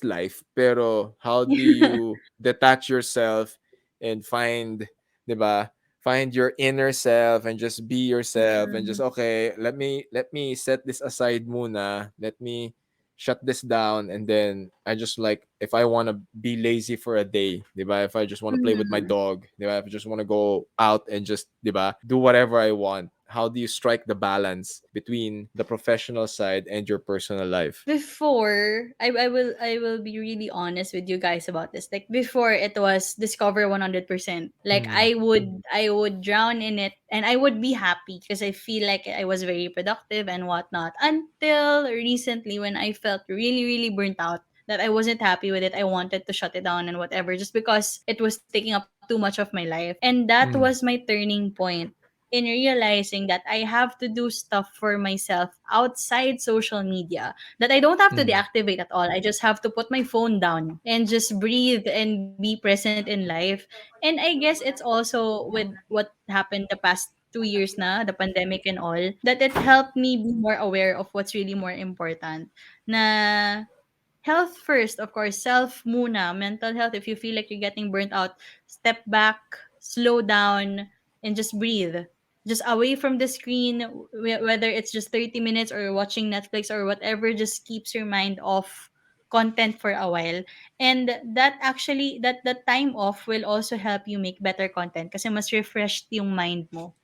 life, pero how do you detach yourself and find, 'di ba? Find your inner self and just be yourself and just Mm. okay, let me set this aside muna, let me shut this down, and then I just like if I want to be lazy for a day, 'di ba, if I just want to play with my Mm. dog, 'di ba, if I just want to go out and just 'di ba do whatever I want, how do you strike the balance between the professional side and your personal life? Before, I will be really honest with you guys about this. Like before, it was Discover 100%. Like Mm. I would drown in it, and I would be happy because I feel like I was very productive and whatnot. Until recently, when I felt really really burnt out, that I wasn't happy with it. I wanted to shut it down and whatever, just because it was taking up too much of my life. And that was Mm. my turning point in realizing that I have to do stuff for myself outside social media, that I don't have to Mm. deactivate at all. I just have to put my phone down and just breathe and be present in life. And I guess it's also with what happened the past 2 years na, the pandemic and all, that it helped me be more aware of what's really more important. Na health first, of course, self muna, mental health. If you feel like you're getting burnt out, step back, slow down, and just breathe. just away from the screen, whether it's just 30 minutes or watching Netflix or whatever, just keeps your mind off content for a while. And that actually, that time off will also help you make better content kasi mas refreshed yung mind mo.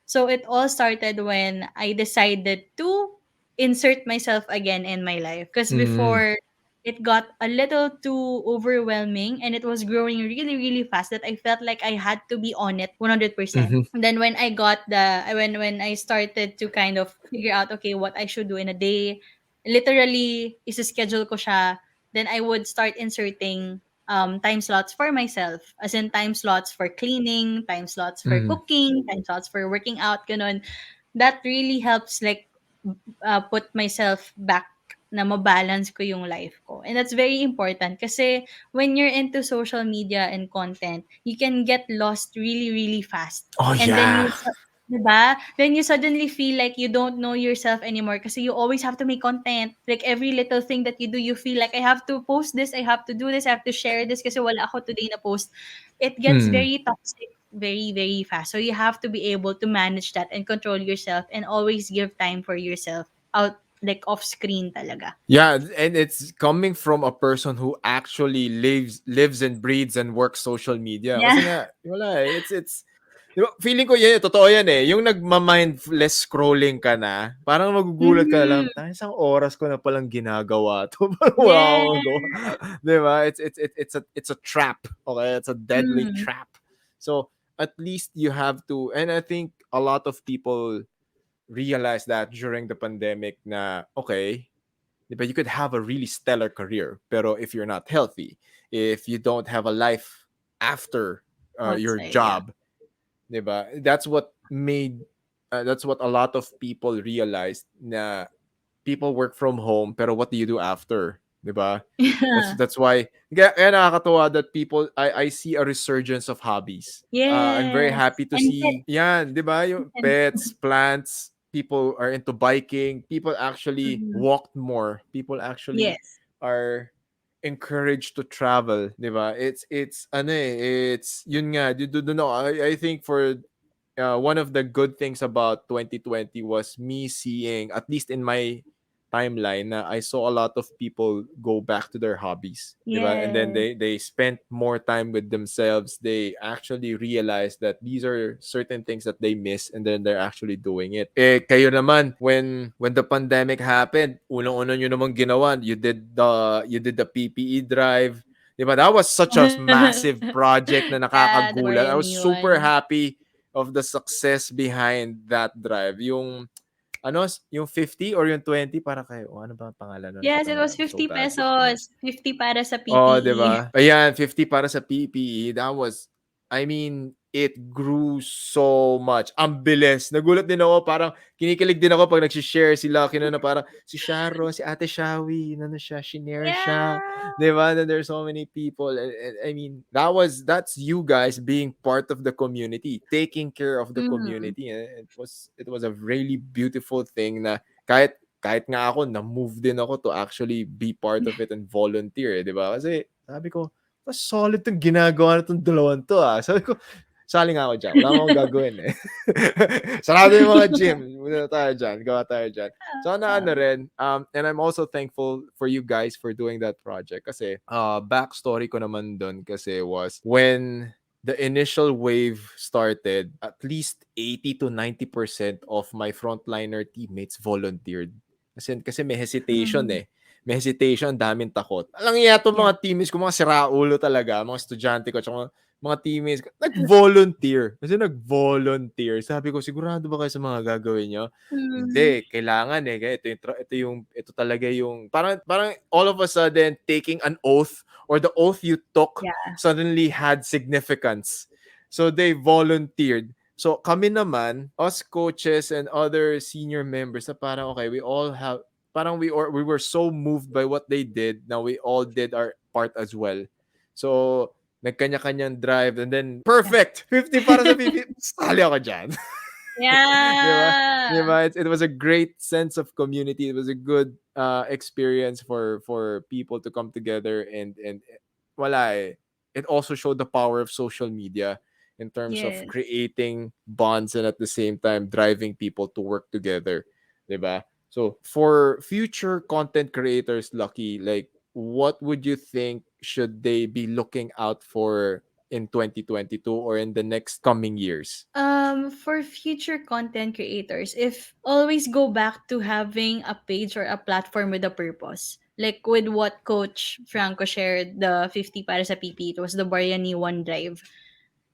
So it all started when I decided to insert myself again in my life. Because Mm. before, it got a little too overwhelming and it was growing really, really fast that I felt like I had to be on it 100%. Mhm. And then when I got when I started to kind of figure out, okay, what I should do in a day, literally, schedule ko siya, then I would start inserting time slots for myself. As in time slots for cleaning, time slots for Mhm. cooking, time slots for working out, ganun. That really helps like put myself back na mabalance ko yung life ko. And that's very important kasi when you're into social media and content, you can get lost really, really fast. Oh, And then yeah. diba? Then you suddenly feel like you don't know yourself anymore kasi you always have to make content. Like every little thing that you do, you feel like I have to post this, I have to do this, I have to share this kasi wala ako today na post. It gets Mm. very toxic very, very fast. So you have to be able to manage that and control yourself and always give time for yourself out like off screen talaga. Yeah, and it's coming from a person who actually lives and breathes and works social media. Yeah. Kasi nga, wala eh. It's di ba, feeling ko yan, totoo yan eh. Yung nagma-mindless scrolling ka na, parang magugulat ka lang, Mhm. tayo isang oras ko na palang ginagawa to. Parang wala Yeah. akong magawa. Di ba? It's a trap. Okay? It's a deadly Mm. trap. So, at least you have to, and I think a lot of people realize that during the pandemic na, okay, but you could have a really stellar career, pero if you're not healthy, if you don't have a life after your Outside, yeah. job, diba? That's what a lot of people realized na people work from home, pero what do you do after? Diba? That's Yeah. that's why kaya nakakatuwa that people I see a resurgence of hobbies. I'm very Yes. happy to And see yan, 'di ba? Yung and pets, plants, people are into biking, people actually mhm. walked more, people actually Yes. are encouraged to travel, 'di ba? It's ano eh, it's yun nga, you do know. I think for one of the good things about 2020 was me seeing, at least in my timeline, na I saw a lot of people go back to their hobbies, diba? And then Yes. they spent more time with themselves. They actually realized that these are certain things that they miss, and then they're actually doing it. Eh, kayo naman, when the pandemic happened, unang-una nyo naman ginawa, you did the PPE drive. Diba? That was such a massive project na Yeah, the nakakagulat. I was YME super one. happy of the success behind that drive. Yung yung 50 or yung 20 para kayo. Oh, ano ba ang pangalan nun? Yes, Teka it nga was lang. So 50 bad with names. pesos. 50 para sa Oh, 'di PPE. ba? Ayan, 50 para sa PPE. That was, I mean, it grew so much. Ang bilis. Nagulat din ako, parang kinikilig din ako pag nagsi-share sila kina na parang si Sharon, si Ate Shawi, ano siya, shinare siya. Yeah. 'Di ba? Then there's so many people. And I mean, that's you guys being part of the community, taking care of the Mhm. community. And it was a really beautiful thing na kahit nga ako, na-move din ako to actually be part of it and volunteer, eh, di ba? Kasi sabi ko, mas solid tong ginagawa na tong dalawang to, ah. Sabi ko, sali nga ako dyan. Wala akong gagawin, eh. Sarado yung mga gym. Muna tayo dyan. Gawa tayo dyan. So, ano rin, and I'm also thankful for you guys for doing that project. Kasi, backstory ko naman dun kasi was when the initial wave started, at least 80 to 90% of my frontliner teammates volunteered. Kasi may hesitation Mhm. eh. May hesitation, daming takot. Alang iya itong Yeah. mga teammates ko, mga siraulo talaga, mga estudyante ko, tsaka mga teammates ko, nag-volunteer. Kasi nag-volunteer. Sabi ko, sigurado ba kayo sa mga gagawin nyo? Mhm. Hindi, kailangan eh. Kaya ito talaga yung, parang all of a sudden, taking an oath or the oath you took Yeah. suddenly had significance. So they volunteered. So kami naman, us coaches and other senior members, na parang okay, we all have, parang we were so moved by what they did. Now we all did our part as well. So nagkanya-kanyang drive, and then Yeah. perfect 50 para sa 50. Sali ako dyan. Di ba? Di Yeah. ba? It was a great sense of community. It was a good experience for people to come together, and wala eh. It also showed the power of social media. in terms of Yes. creating bonds and at the same time driving people to work together, 'di ba? So for future content creators, Lucky, like what would you think should they be looking out for in 2022 or in the next coming years? For future content creators, if always go back to having a page or a platform with a purpose. Like with what Coach Franco shared, the 50 para sa PP, it was the Bariani One Drive.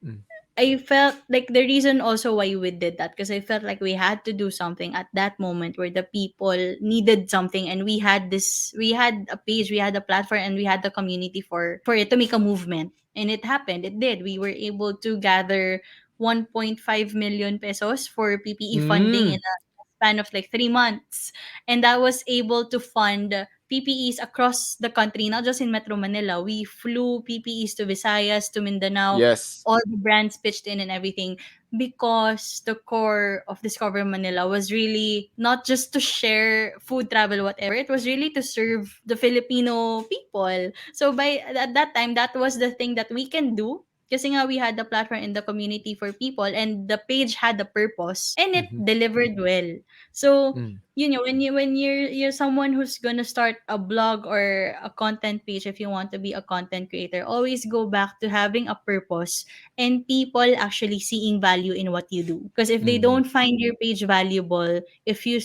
Mm. I felt like the reason also why we did that, because I felt like we had to do something at that moment where the people needed something, and we had a page, we had a platform, and we had the community for it to make a movement. And it happened. It did. We were able to gather 1.5 million pesos for PPE funding in Mm. a span of like 3 months. And that was able to fund PPEs across the country, not just in Metro Manila. We flew PPEs to Visayas, to Mindanao, Yes. all the brands pitched in and everything, because the core of Discover Manila was really not just to share food, travel, whatever. It was really to serve the Filipino people. So by at that time, that was the thing that we can do. Kasi nga we had the platform in the community for people, and the page had a purpose, and it Mm-hmm. delivered well. So Mm. you know, when you're someone who's gonna start a blog or a content page, if you want to be a content creator, always go back to having a purpose and people actually seeing value in what you do. Because if they Mm. don't find your page valuable, if you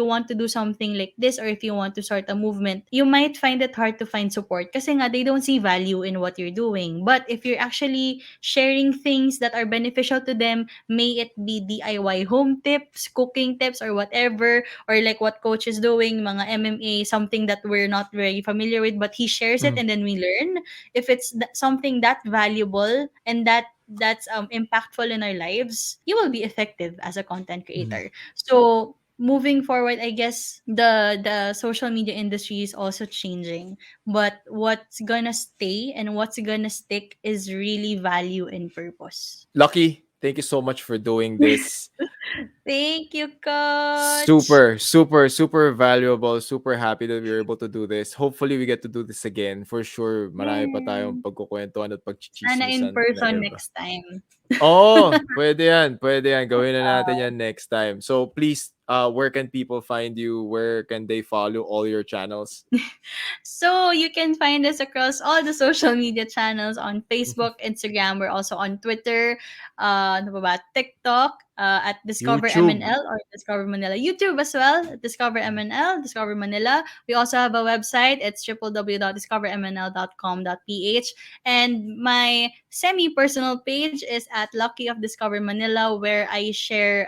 want to do something like this, or if you want to start a movement, you might find it hard to find support kasi nga they don't see value in what you're doing. But if you're actually sharing things that are beneficial to them, may it be DIY home tips, cooking tips, or whatever, or like what coach is doing, mga MMA, something that we're not very familiar with, but he shares it Mm. and then we learn. If it's something that valuable and that's impactful in our lives, you will be effective as a content Mm. creator. So moving forward, I guess the social media industry is also changing, but what's gonna stay and what's gonna stick is really value and purpose. Lucky, thank you so much for doing this. Thank you, coach. Super, super, super valuable. Super happy that we were able to do this. Hopefully, we get to do this again. For sure, marami pa tayong Yeah. pagkukwentuhan at Sana in pagchichismisan na person iba. next time. Oo, pwede yan. Pwede yan. Gawin na natin yan next time. So, please, where can people find you? Where can they follow all your channels? So you can find us across all the social media channels on Facebook, Instagram. We're also on Twitter, ano pa ba, TikTok, at Discover YouTube. MNL or Discover Manila. YouTube as well, Discover MNL, Discover Manila. We also have a website. It's www.discovermnl.com.ph. And my semi-personal page is at Lucky of Discover Manila, where I share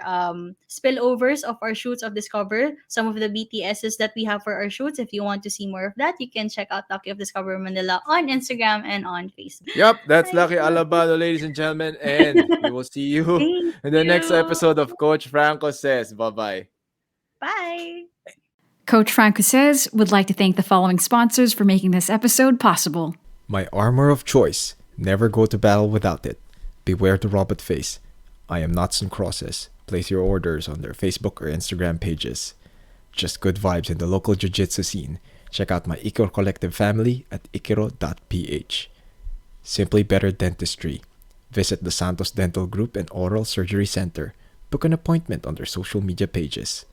spillovers of our shoots of Discover, some of the BTSs that we have for our shoots. If you want to see more of that, you can check out Lucky of Discover Manila on Instagram and on Facebook. Yep, that's Hi, Lucky Alabado, ladies and gentlemen. And we will see you thank in the next you. episode of Coach Franco Says. Bye-bye. Bye. Coach Franco Says would like to thank the following sponsors for making this episode possible. My armor of choice. Never go to battle without it. Beware the robot face. I am Knots and Crosses. Place your orders on their Facebook or Instagram pages. Just good vibes in the local jiu-jitsu scene. Check out my Ikiro Collective family at ikiro.ph. Simply Better Dentistry. Visit the Santos Dental Group and Oral Surgery Center. Book an appointment on their social media pages.